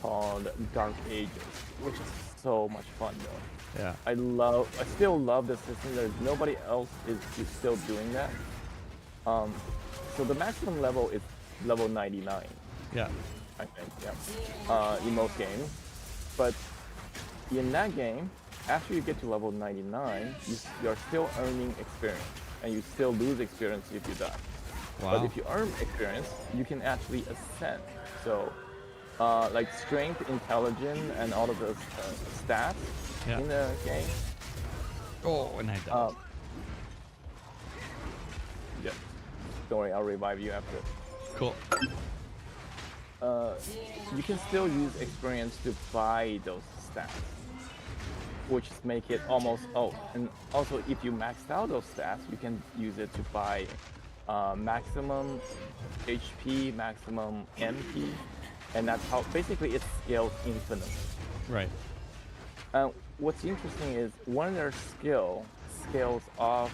called Dark Ages, which is so much fun though. Yeah. I still love the system. There's nobody else is still doing that. So the maximum level is level 99. Yeah. I think, yeah. In most games, but in that game, after you get to level 99, you're still earning experience, and you still lose experience if you die. Wow. But if you earn experience, you can actually ascend. So, like strength, intelligence, and all of those stats in the game. Oh, and I died. Yeah. Don't worry, I'll revive you after. Cool. You can still use experience to buy those stats, which make it almost and also if you maxed out those stats, you can use it to buy maximum HP, maximum MP, and that's how basically it scales infinitely. Right. What's interesting is one of their scales off.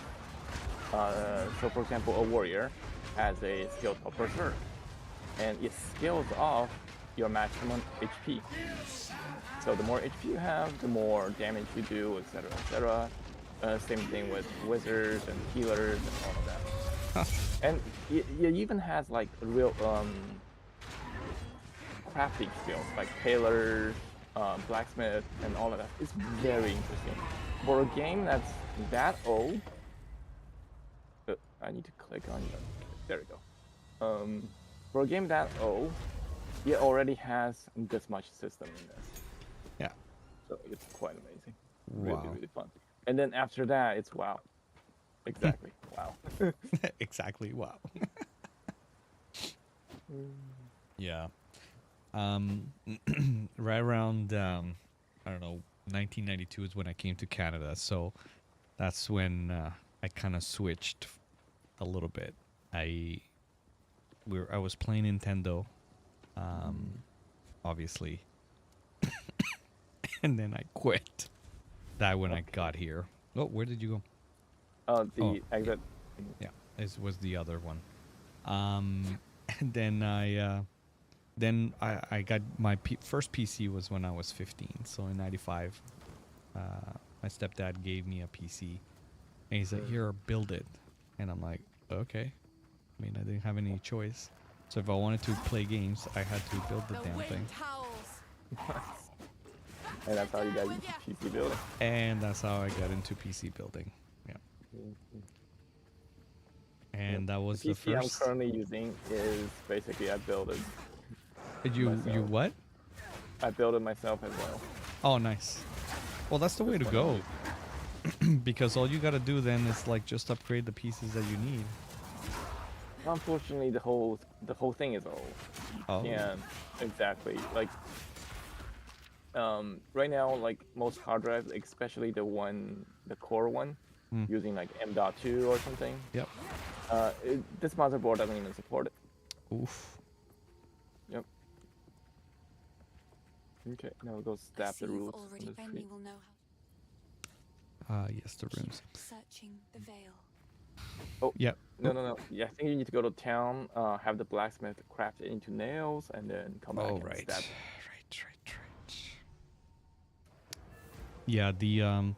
So for example, a warrior has a skill called Berserk, and it scales off your maximum HP. So the more HP you have, the more damage you do, etc., etc. Same thing with wizards and healers and all of that. Huh. And it even has like real crafting skills, like tailors, blacksmith, and all of that. It's very interesting. For a game that's that old, I need to click on it. There we go. For a game that old, it already has this much system in there. Yeah. So it's quite amazing. Wow. Really, really fun. And then after that, it's WoW. Exactly. WoW. Exactly. Wow. Yeah. Right around I don't know, 1992 is when I came to Canada, so that's when I kind of switched a little bit. I was playing Nintendo, obviously, and then I quit. That when I got here. Oh, where did you go? The exit. Yeah, this was the other one. And then I got my first PC was when I was 15. So in '95, my stepdad gave me a PC, and he said, "Here, build it." And I'm like, "Okay." I mean, I didn't have any choice. So if I wanted to play games, I had to build the damn thing. And that's how you got into PC building. And that's how I got into PC building. Yeah. And that was the PC first. I'm currently using is basically I built it. You myself. what? I built it myself as well. Oh, nice. Well, that's the way to go. Because all you gotta do then is like just upgrade the pieces that you need. Unfortunately, the whole thing is old. Oh. Yeah, exactly. Like, right now, like most hard drives, especially the core one, using like M.2 or something. Yep. This motherboard doesn't even support it. Oof. Yep. Okay, now we'll go I stab see the you've roots already on the Renly tree. will know Yes, the how. rooms. Keep searching the veil. Oh, Yep. no. Yeah, I think you need to go to town, have the blacksmith craft it into nails, and then come back Oh, and right. stab. Right. Yeah, the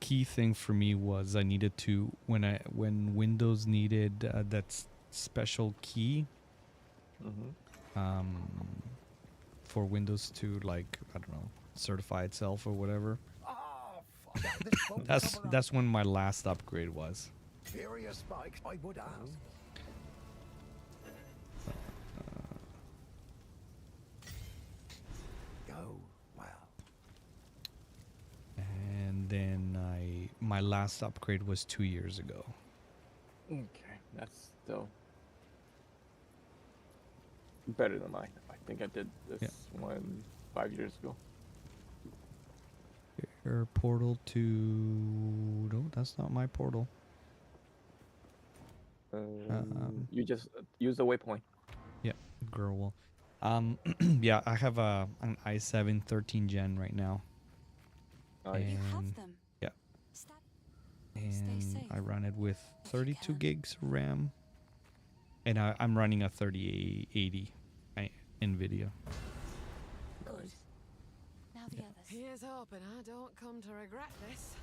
key thing for me was I needed to when Windows needed that special key for Windows to, like, I don't know, certify itself or whatever. Ah, fuck. Now, this boat's That's when my last upgrade was. Furious spikes, I would ask. Go well. And then my last upgrade was 2 years ago. Okay, that's still better than mine. I think I did this one 5 years ago. Your portal to... No, that's not my portal. You just use the waypoint. Yeah, girl. Yeah, I have an i7 13 gen right now. Nice. You have And them. yeah, Stab. and safe. I run it with If you 32 can. gigs RAM, and I'm running a 3080 NVIDIA. Good. Now the others. Here's hoping I don't come to regret this.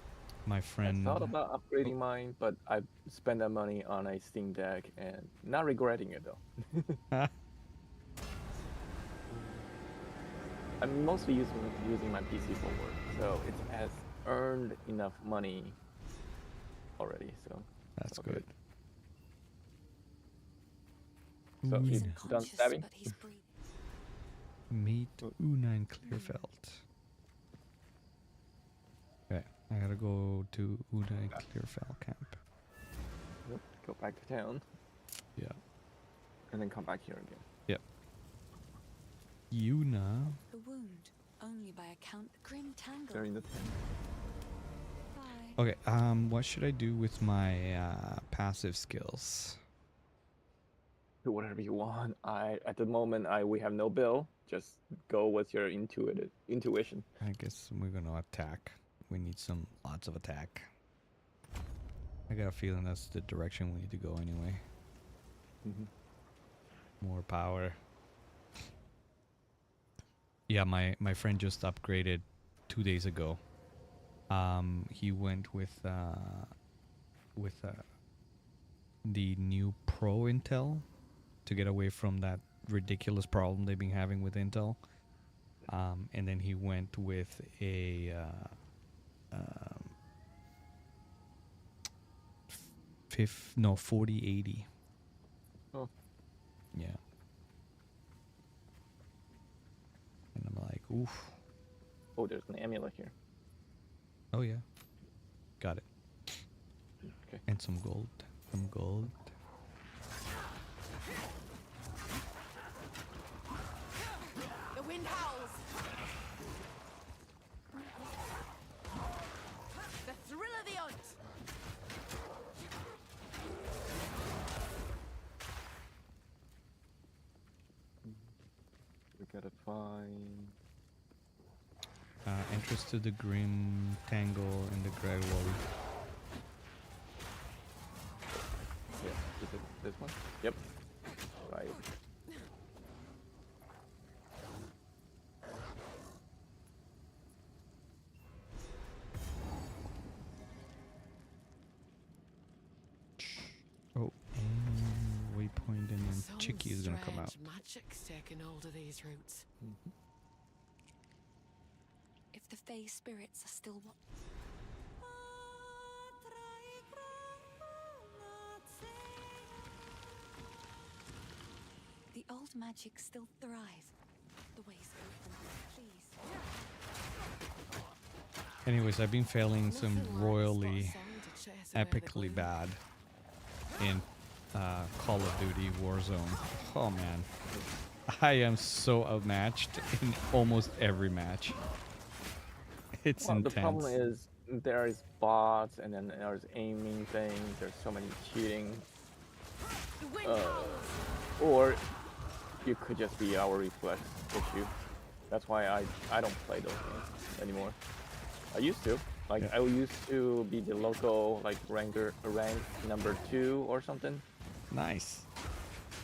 My I friend. thought about upgrading mine, but I spent that money on a Steam Deck and not regretting it though. I'm mostly using my PC for work, so it has earned enough money already. So That's okay. good. So He's he's He's done unconscious, stabbing. but he's breathing. Meet Una Clearfelt. Okay, I gotta go to Una Clearfelt camp. Yep. Go back to town Yeah. and then come back here again. Yep. Una. The wound, only by account. Grim tangle. They're in the tent. Bye. Okay. What should I do with my passive skills? Do whatever you want. At the moment we have no bill. Just go with your intuition. I guess we're gonna attack. We need lots of attack. I got a feeling that's the direction we need to go anyway. More power. Yeah, my friend just upgraded 2 days ago. He went with the new Pro Intel to get away from that ridiculous problem they've been having with Intel. And then he went with a 4080. Oh. Yeah. And I'm like, oof. Oh, there's an amulet here. Oh yeah. Got it. Okay. And some gold. Some gold. The wind howls. The thrill of the hunt. We gotta find. Entrance to the Grim Tangle in the Grey Wall. Yeah, is it this one? Yep. Right. Oh, and waypoint, and then Some Chicky is gonna come out. strange magic's taken hold of these roots. If the Fey spirits are still what? The old magic still thrive. The ways open, please. Anyways, I've been failing some Nothing like royally, spot a song to chase away the epically gloom. bad in Call of Duty Warzone. Oh man, I am so outmatched in almost every match. It's Well, intense. the problem is there is bots, and then there's aiming things. There's so many cheating. The wind howls. Or you could just be our reflex issue. That's why I don't play those games anymore. I used to. Like Yeah. I used to be the local like rank number 2 or something. Nice.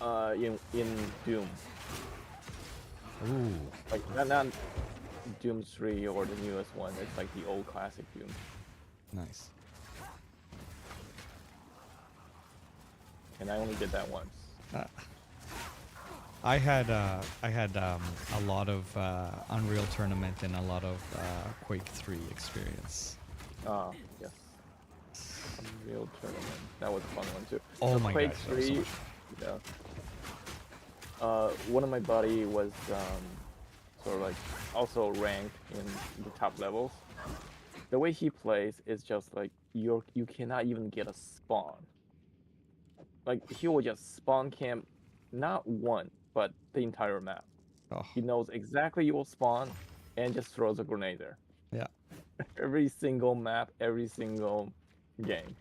In Doom. Ooh. Like not Doom 3 or the newest one. It's like the old classic Doom. Nice. And I only did that once. I had a lot of Unreal Tournament and a lot of Quake 3 experience. Ah, yes. Unreal Tournament. That was a fun one too. Oh So my Quake gosh, that was so 3, much yeah. One of my buddy was sort of like also ranked in the top levels. The way he plays is just like you cannot even get a spawn. Like he will just spawn camp, not one, but the entire map. Oh, He knows exactly you will spawn, and just throws a grenade there. yeah. Every single map, every single game.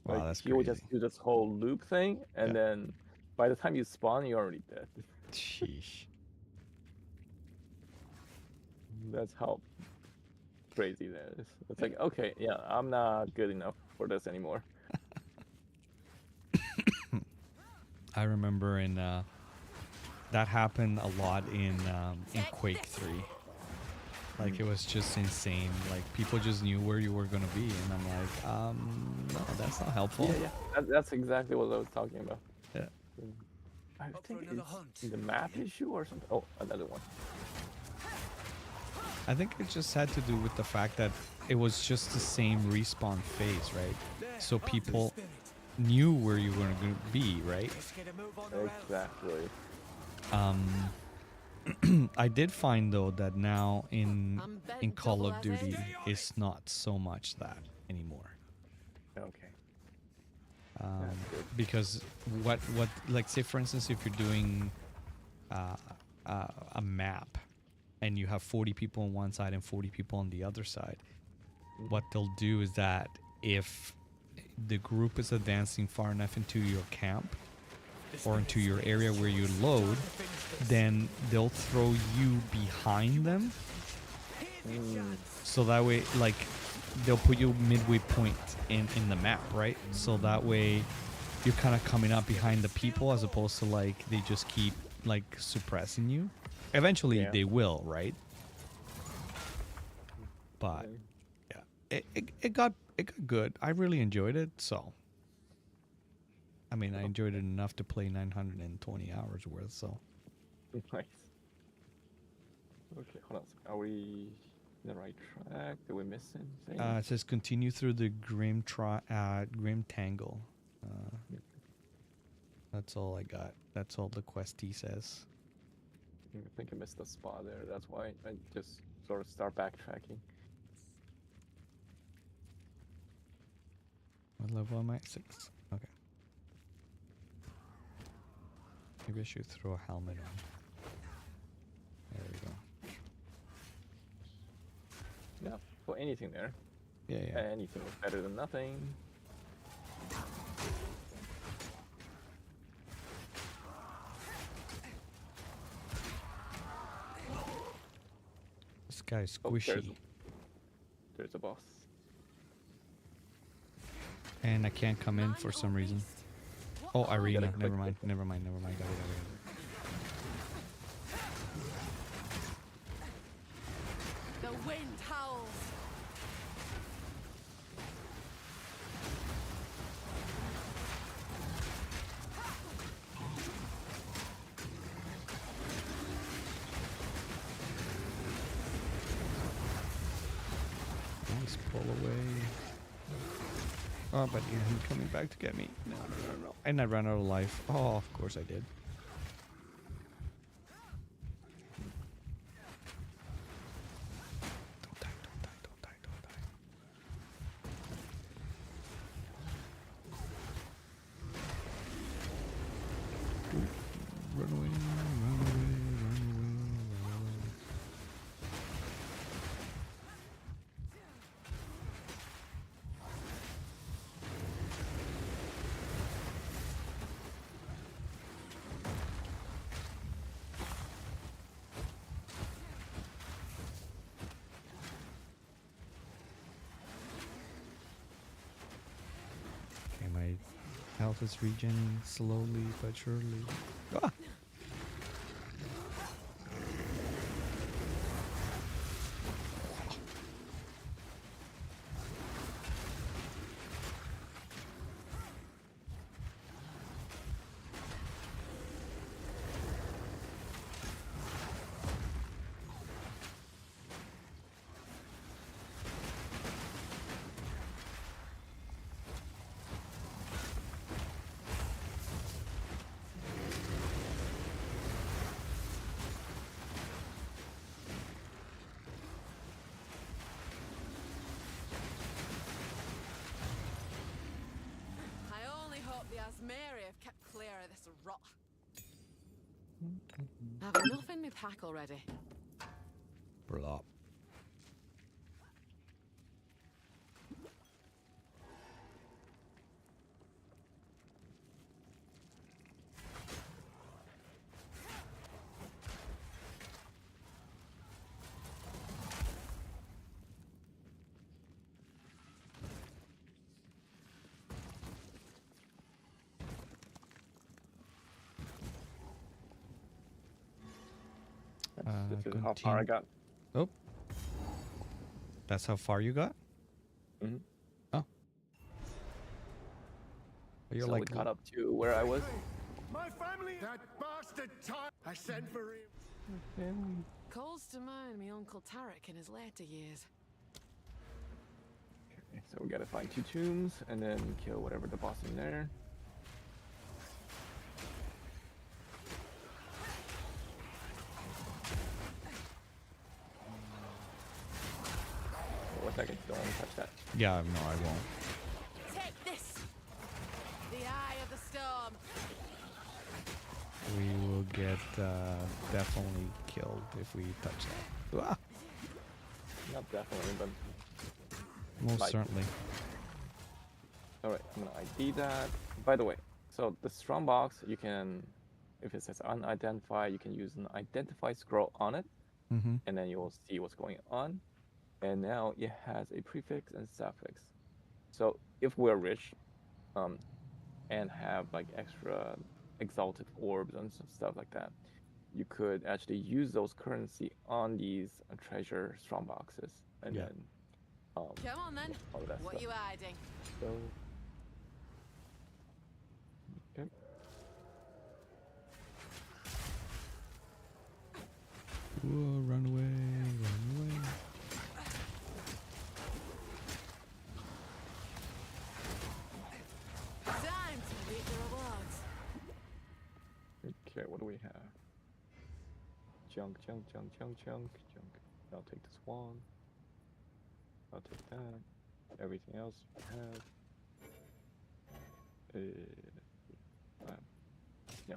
Wow, Like that's he will crazy. just do this whole loop thing, and Yeah. then by the time you spawn, you're already dead. Sheesh. That's how crazy that is. It's like, okay, yeah, I'm not good enough for this anymore. I remember that happened a lot in Quake 3. Like it was just insane. Like people just knew where you were gonna be, and I'm like, no, that's not helpful. Yeah, yeah. That's exactly what I was talking about. Yeah. I Up for think another it's hunt. the map issue or something. Oh, another one. I think it just had to do with the fact that it was just the same respawn phase, right? So people knew where you were going to be, right? Let's get a move on the road. Exactly. I did find though that now in I'm betting Call double of as Duty, A. it's not so much that anymore. Okay. Um, good. because what like say for instance if you're doing a map and you have 40 people on one side and 40 people on the other side, what they'll do is that if the group is advancing far enough into your camp or into your area where you load, then they'll throw you behind them, so that way like they'll put you midway point in the map, right? So that way you're kind of coming up behind the people as opposed to like they just keep like suppressing you. Eventually Yeah. they will, right? But yeah, it got good. I really enjoyed it. So I mean, I enjoyed it enough to play 920 hours worth. So Nice. Okay, hold on. Are we in the right track? Did we miss anything? it says continue through the Grim Tangle. That's all I got. That's all the questie says. I think I missed a spot there. That's why I just sort of start backtracking. What level am I at? 6. Okay. Maybe I should throw a helmet on. There we go. Yeah, for anything there. Yeah, yeah. Anything is better than nothing. This guy's Oh, squishy. there's a boss. And I can't come in for some reason. Oh, arena. click Never it. mind. Never mind. Got it. The wind howls. Nice pull away. Oh, but yeah, he's coming back to get me. No. And I ran out of life. Oh, of course I did. Don't die. Ooh, run away. Health is regenerating slowly but surely. Ah! I only hope the Asmeri have kept clear of this rot. I've enough in my pack already. Blah. This is how far I got. Oh. That's how far you got? Mm-hmm. Oh. You're So like we caught up to where I was. My family. That bastard time. I sent for him. Calls to mind me Uncle Tarek in his later years. Okay, so we gotta find 2 tombs and then kill whatever the boss in there. One second, don't want to touch that. Yeah, no, I won't. Take this! The Eye of the Storm! We will get definitely killed if we touch that. Ah, Not definitely, but most Like- certainly. alright, I'm gonna ID that. By the way, so the strong box, you can, if it says unidentified, you can use an identify scroll on it, Mm-hmm. and then you'll see what's going on. And now it has a prefix and suffix. So if we're rich, and have like extra exalted orbs and stuff like that, you could actually use those currency on these treasure strong boxes, and Yeah. then Come on then. all of that What stuff. you hiding? So, okay. Whoa, run away, run away. Time to reap the rewards. Okay, what do we have? Junk, junk, junk, junk, junk, junk. I'll take this one. I'll take that. Everything else we have. Yeah.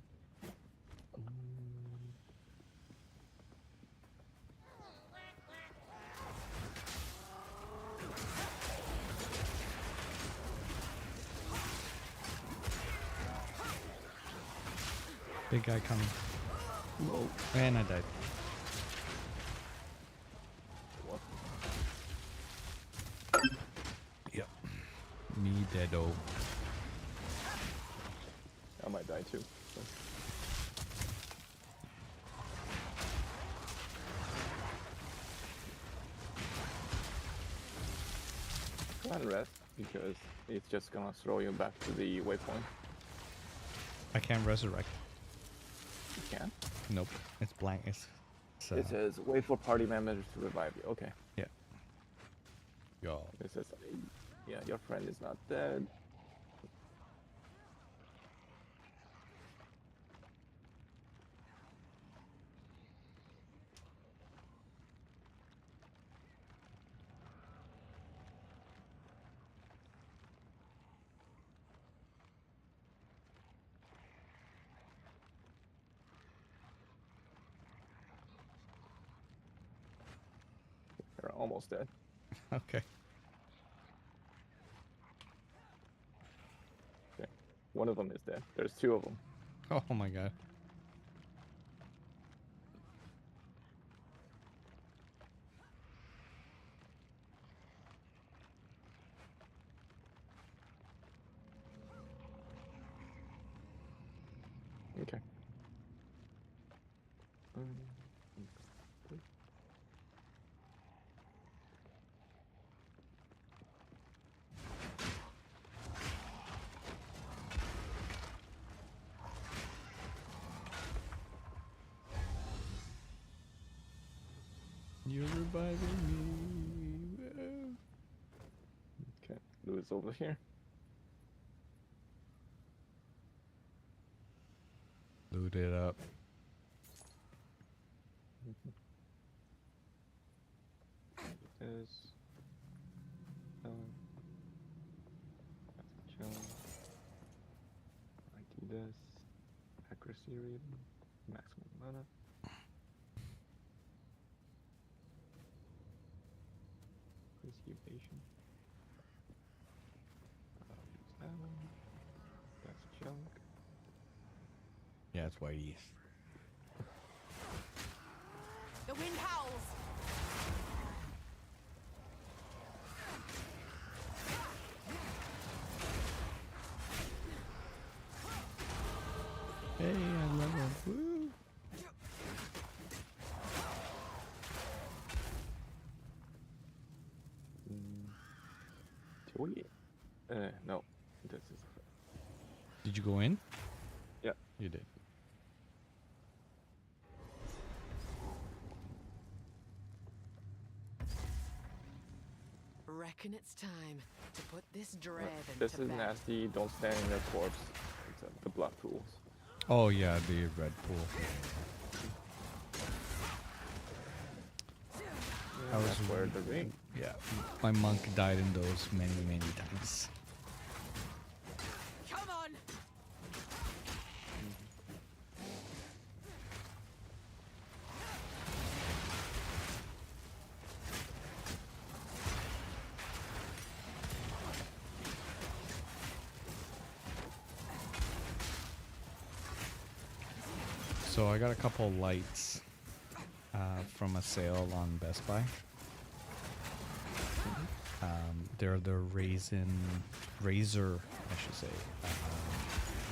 Big guy coming. Whoa. And I died. What? Yep. Me deado. I might die too. So. Go ahead and rest, because it's just gonna throw you back to the waypoint. I can't resurrect. You can. Nope. It's blank. It's It says wait for party members to revive you. Okay. yeah. Yo. It says, yeah, your friend is not dead. You're almost dead. Okay. Okay. One of them is dead. There's 2 of them. Oh my god. You're reviving me. Okay, Louis over here. Loot it up. This. Chill. I do this. Accuracy rating. Maximum mana. Increase evasion. Use that one. That's junk. Yeah, it's whitey. The wind howls. Hey, I love it. Woo! Do we? No. This is. Did you go in? Yeah. You did. Reckon it's time to put this dread This into is bed. nasty. Don't stand in the corpse. It's, the blood pools. Oh yeah, the red pool. I was That's where the ring. Yeah, my monk died in those many times. Come on. So I got a couple lights from a sale on Best Buy. They're the Razor, I should say,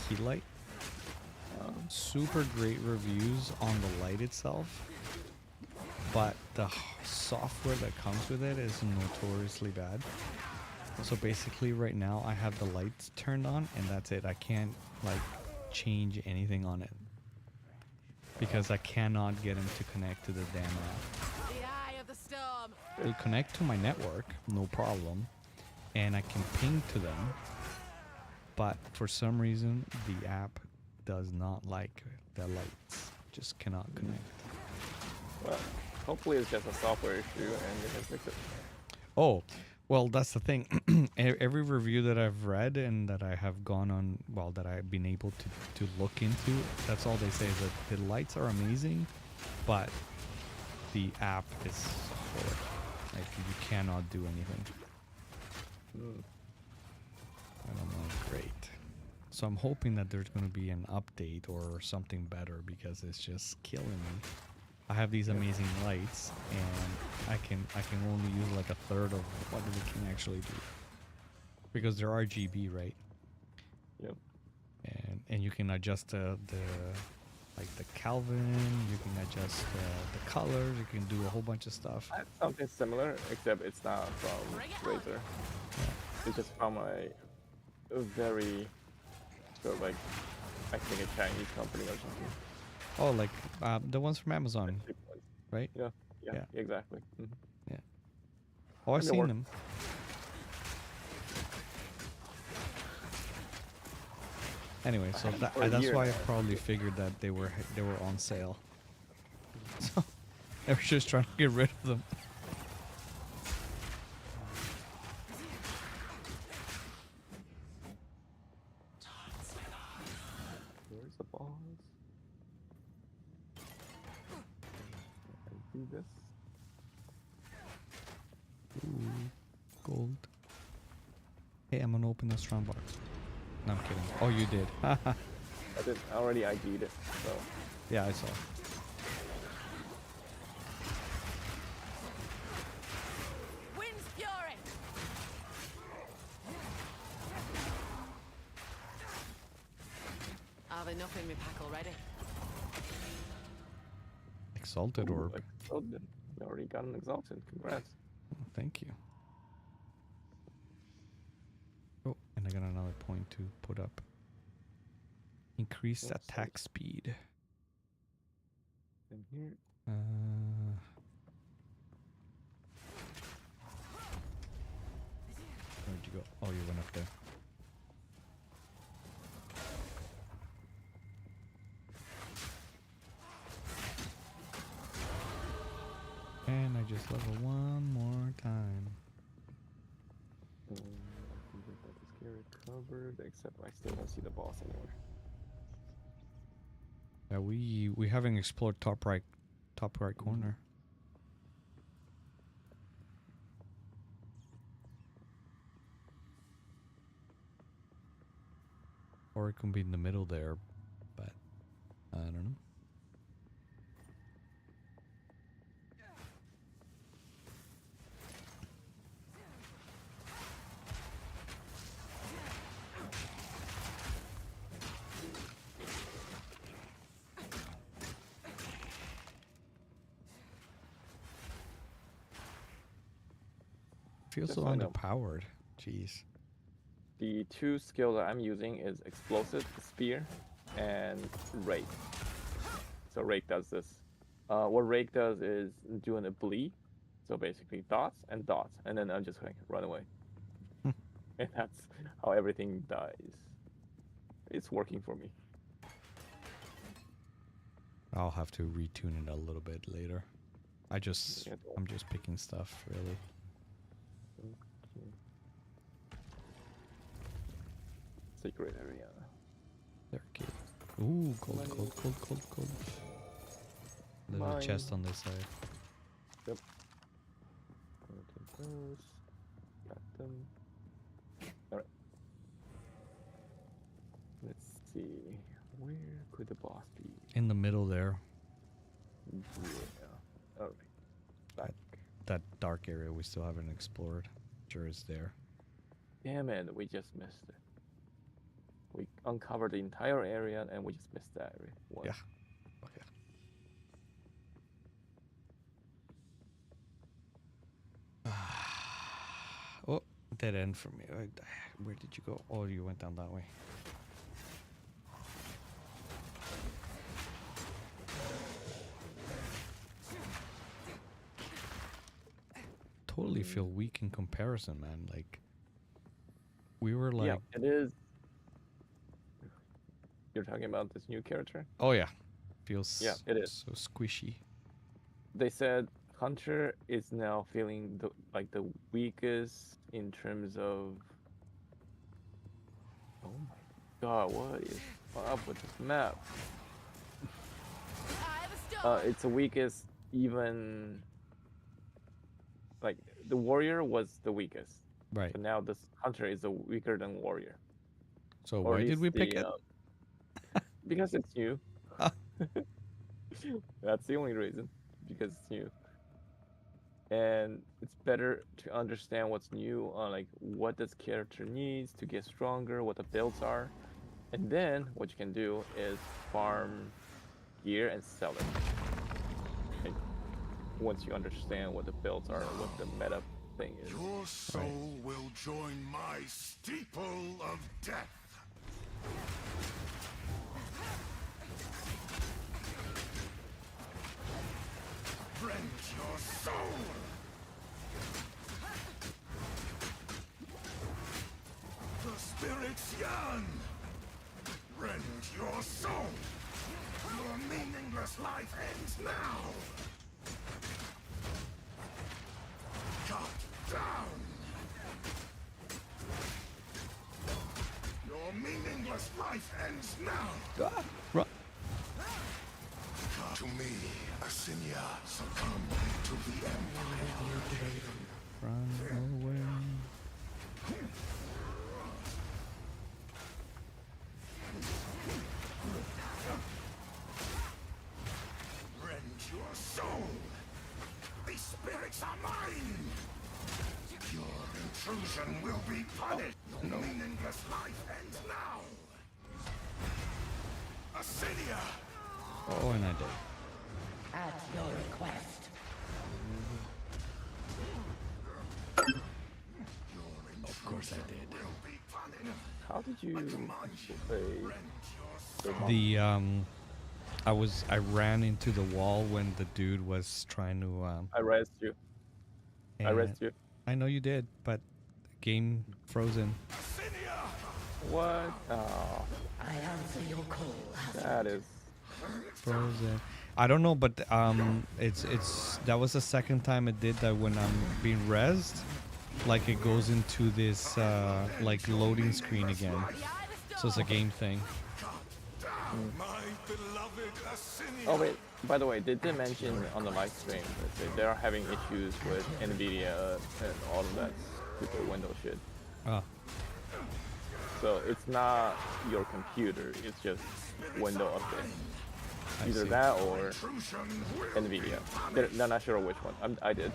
key light. Super great reviews on the light itself, but the software that comes with it is notoriously bad. So basically right now I have the lights turned on and that's it. I can't like change anything on it because I cannot get them to connect to the damn app. The eye of the storm. They connect to my network, no problem, and I can ping to them, but for some reason the app does not like the lights, just cannot connect. Well, hopefully it's just a software issue and they can fix it. Oh, well, that's the thing. Every review that I've read and that I have gone on, well, that I've been able to look into, that's all they say is that the lights are amazing, but the app is horrible. Like, you cannot do anything. I don't know, great. So I'm hoping that there's going to be an update or something better because it's just killing me. I have these amazing lights and I can only use like a third of what it can actually do because they're RGB, right? Yep. And you can adjust the like the Kelvin, you can adjust the colors, you can do a whole bunch of stuff. I have something similar, except it's not from Razer. It's just from a very sort of like, I think a Chinese company or something. Oh, like the ones from Amazon, right? Yeah, Yeah. exactly. Yeah. Oh, I've And they seen work. them. Anyway, so had them for a that's year why I now. probably figured that they were on sale. So I was just trying to get rid of them. Where's the balls? I do this. Ooh, gold. Hey, I'm gonna open the strong box. No, I'm kidding. Oh, you did. I did already ID'd it, so Yeah, I saw. Wind's fury. I've enough in my pack already. exalted Ooh, orb. Exalted. You already got an exalted. Congrats. Oh, thank you. Oh, and I got another point to put up. Increase Oops, attack speed. In here. Where'd you go? Oh, you went up there. And I just level one more time. I think we got this area covered, except I still don't see the boss anywhere. Yeah, we haven't explored top right corner. Or it can be in the middle there, but I don't know. Feels Just so so I know. underpowered. Jeez. The two skill that I'm using is Explosive Spear and Rake. So Rake does this. What Rake does is doing a bleed. So basically dots, and then I'm just like run away. And that's how everything dies. It's working for me. I'll have to retune it a little bit later. I'm just picking stuff really. Okay. Secret area. There, kid. Ooh, gold. There's a chest on this side. Yep. Gonna take those. Got them. Alright. Let's see. Where could the boss be? In the middle there. Yeah. Alright. Back. That dark area we still haven't explored. Sure is there. Damn it, we just missed it. We uncovered the entire area and we just missed that area. One. Yeah. Oh, yeah. Oh, dead end for me. Where did you go? Oh, you went down that way. Totally feel weak in comparison, man. Like, we were like... Yeah, it is. You're talking about this new character? Oh, yeah. Feels it is. so squishy. They said Hunter is now feeling the weakest in terms of... Oh my god, what is up with this map? It's the weakest even... Like, the warrior was the weakest. Right. But now this Hunter is weaker than warrior. So Or why at did we least pick it? Because it's new. That's the only reason. Because it's new. And it's better to understand what's new on like what this character needs to get stronger, what the builds are. And then what you can do is farm gear and sell it. Like, once you understand what the builds are and what the meta thing is. Your soul will join my steeple of death. Rend your soul! The spirits yearn! Rend your soul! Your meaningless life ends now! Cut down! Your meaningless life ends now! Run. To me, Asinia, succumb to the Empire. Run away. Rend your soul! These spirits are mine! Your intrusion will be punished! Your meaningless life ends now! Asinia! Oh, and I did. At your request. Of course I did. How did you play? I ran into the wall when the dude was trying to I rezzed you. I and rezzed you. I know you did, but game frozen. What? Oh, I answer your call. that is. Frozen. I don't know, but it's that was the second time it did that when I'm being rezzed, like it goes into this like loading screen again. So it's a game thing. Oh wait. By the way, did they mention on the live stream that they are having issues with Nvidia and all of that stupid Windows shit? Oh, So it's not your computer. It's just window update. I Either see. that or Nvidia. They're not sure which one. I did.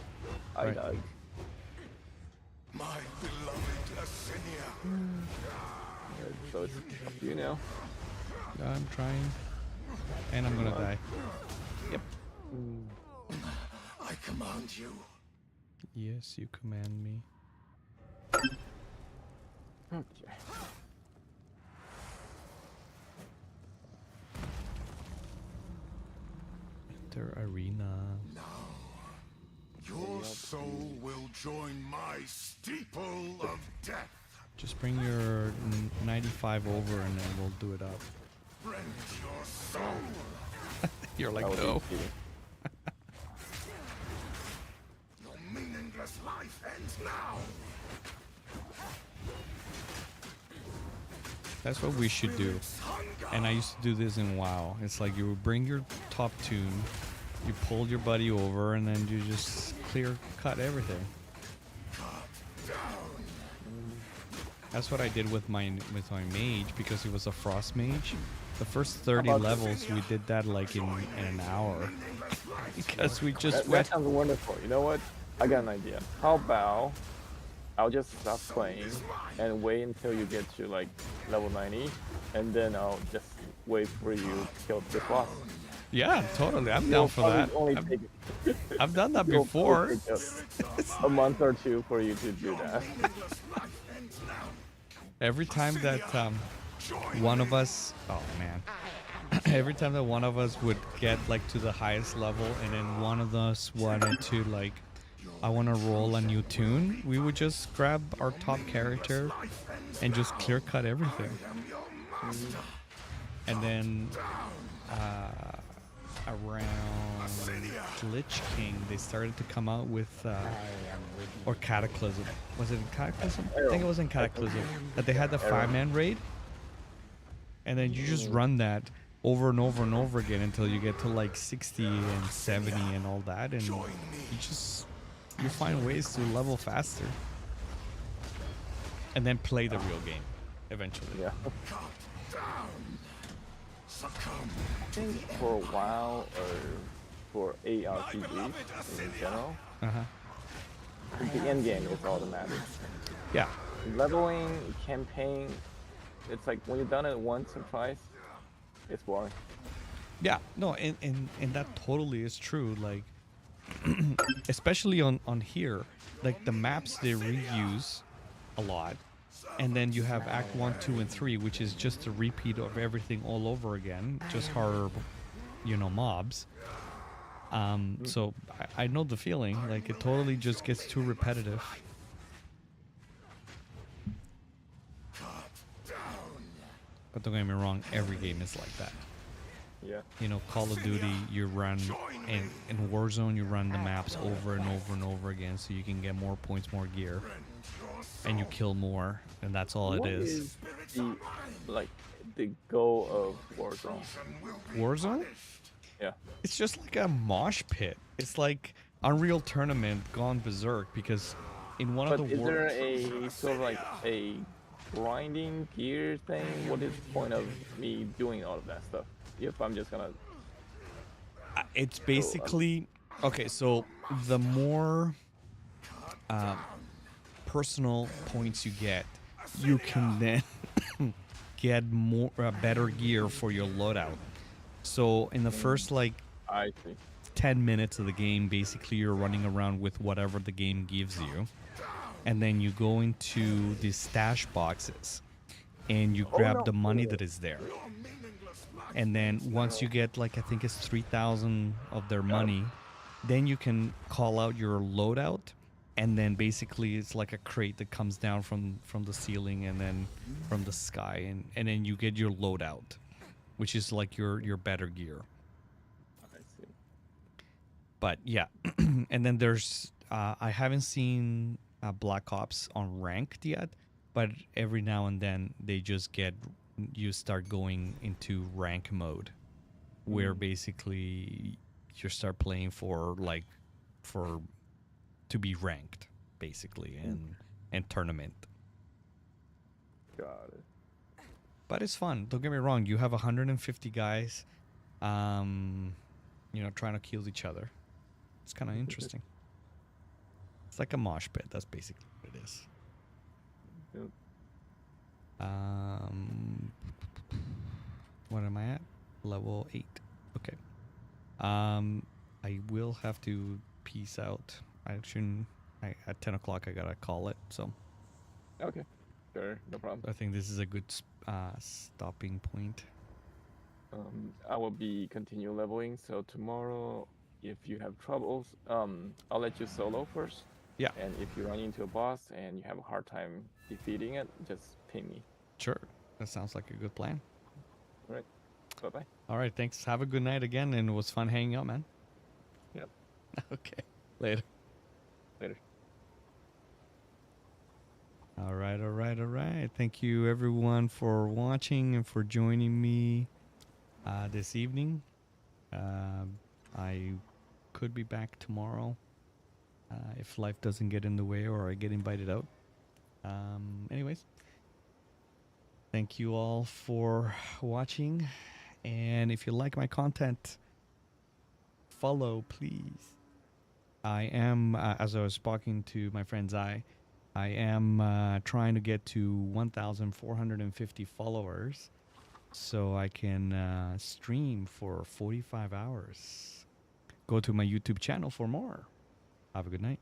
I Right. died. My beloved Asinia. So it's up to you now. I'm trying, and I'm gonna die. Yep. I command you. Yes, you command me. Okay. Enter arena. Your soul will join my steeple of death. Just bring your 95 over, and then we'll do it up. Rend your soul. You're like, That was no. easy. Your meaningless life ends now. That's what we should do. And I used to do this in WoW. It's like you would bring your top toon, you pull your buddy over, and then you just clear cut everything. That's what I did with my mage, because he was a frost mage. The first 30 levels we did that like in an hour. Because we just That went. sounds wonderful. You know what? I got an idea. How about I'll just stop playing and wait until you get to like level 90, and then I'll just wait for you to kill this boss. Yeah, totally. I'm down for that. I've done that before. A month or two for you to do that. Every time that one of us, oh man, every time that one of us would get like to the highest level, and then one of us wanted to like, I want to roll a new toon, we would just grab our top character and just clear cut everything. And then around Lich King, they started to come out with, or Cataclysm. Was it in Cataclysm? I think it was in Cataclysm. That they had the 5-man raid. And then you just run that over and over and over again until you get to like 60 and 70 and all that. And you find ways to level faster. And then play the real game eventually. Yeah. I think for a while, or for ARPGs in general, the end game is all that matters. Yeah. Leveling, campaign, it's like when you've done it once or twice, it's boring. Yeah, no, and that totally is true. Like, especially on here, like the maps they reuse a lot, and then you have Act 1, 2, and 3, which is just a repeat of everything all over again, just harder, mobs. So I know the feeling. Like it totally just gets too repetitive. But don't get me wrong, every game is like that. Yeah. Call of Duty, you run, in Warzone, you run the maps over and over and over again so you can get more points, more gear, and you kill more, and that's all What it is. is the goal of Warzone? Warzone? Yeah. It's just like a mosh pit. It's like Unreal Tournament gone berserk, because in one But of the is there a sort of like a grinding gear thing? What is the point of me doing all of that stuff if I'm just gonna? It's basically okay. So the more personal points you get, you can then get more better gear for your loadout. So in the first I see. 10 minutes of the game, basically you're running around with whatever the game gives you. And then you go into the stash boxes and you grab the money that is there. And then once you get, like, I think it's 3,000 of their money, then you can call out your loadout. And then basically it's like a crate that comes down from the ceiling and then from the sky. And then you get your loadout, which is like your better gear. I see. But yeah, and then there's I haven't seen Black Ops on ranked yet, but every now and then you start going into rank mode, where basically you start playing for to be ranked, basically, and tournament. Got it. But it's fun. Don't get me wrong. You have 150 guys, trying to kill each other. It's kind of interesting. It's like a mosh pit. That's basically what it is. Yep. What am I at? Level 8. Okay. I will have to peace out. At 10 o'clock I gotta call it. So Okay. Sure. No problem. I think this is a good stopping point. I will be continue leveling. So tomorrow, if you have troubles, I'll let you solo first. Yeah. And if you run into a boss and you have a hard time defeating it, just ping me. Sure. That sounds like a good plan. All right. Bye bye. All right. Thanks. Have a good night again, and it was fun hanging out, man. Yep. Okay. Later. Later. All right. Thank you, everyone, for watching and for joining me this evening. I could be back tomorrow if life doesn't get in the way or I get invited out. Anyways, thank you all for watching. And if you like my content, follow, please. I am, as I was talking to my friend Zy, I am trying to get to 1,450 followers so I can stream for 45 hours. Go to my YouTube channel for more. Have a good night.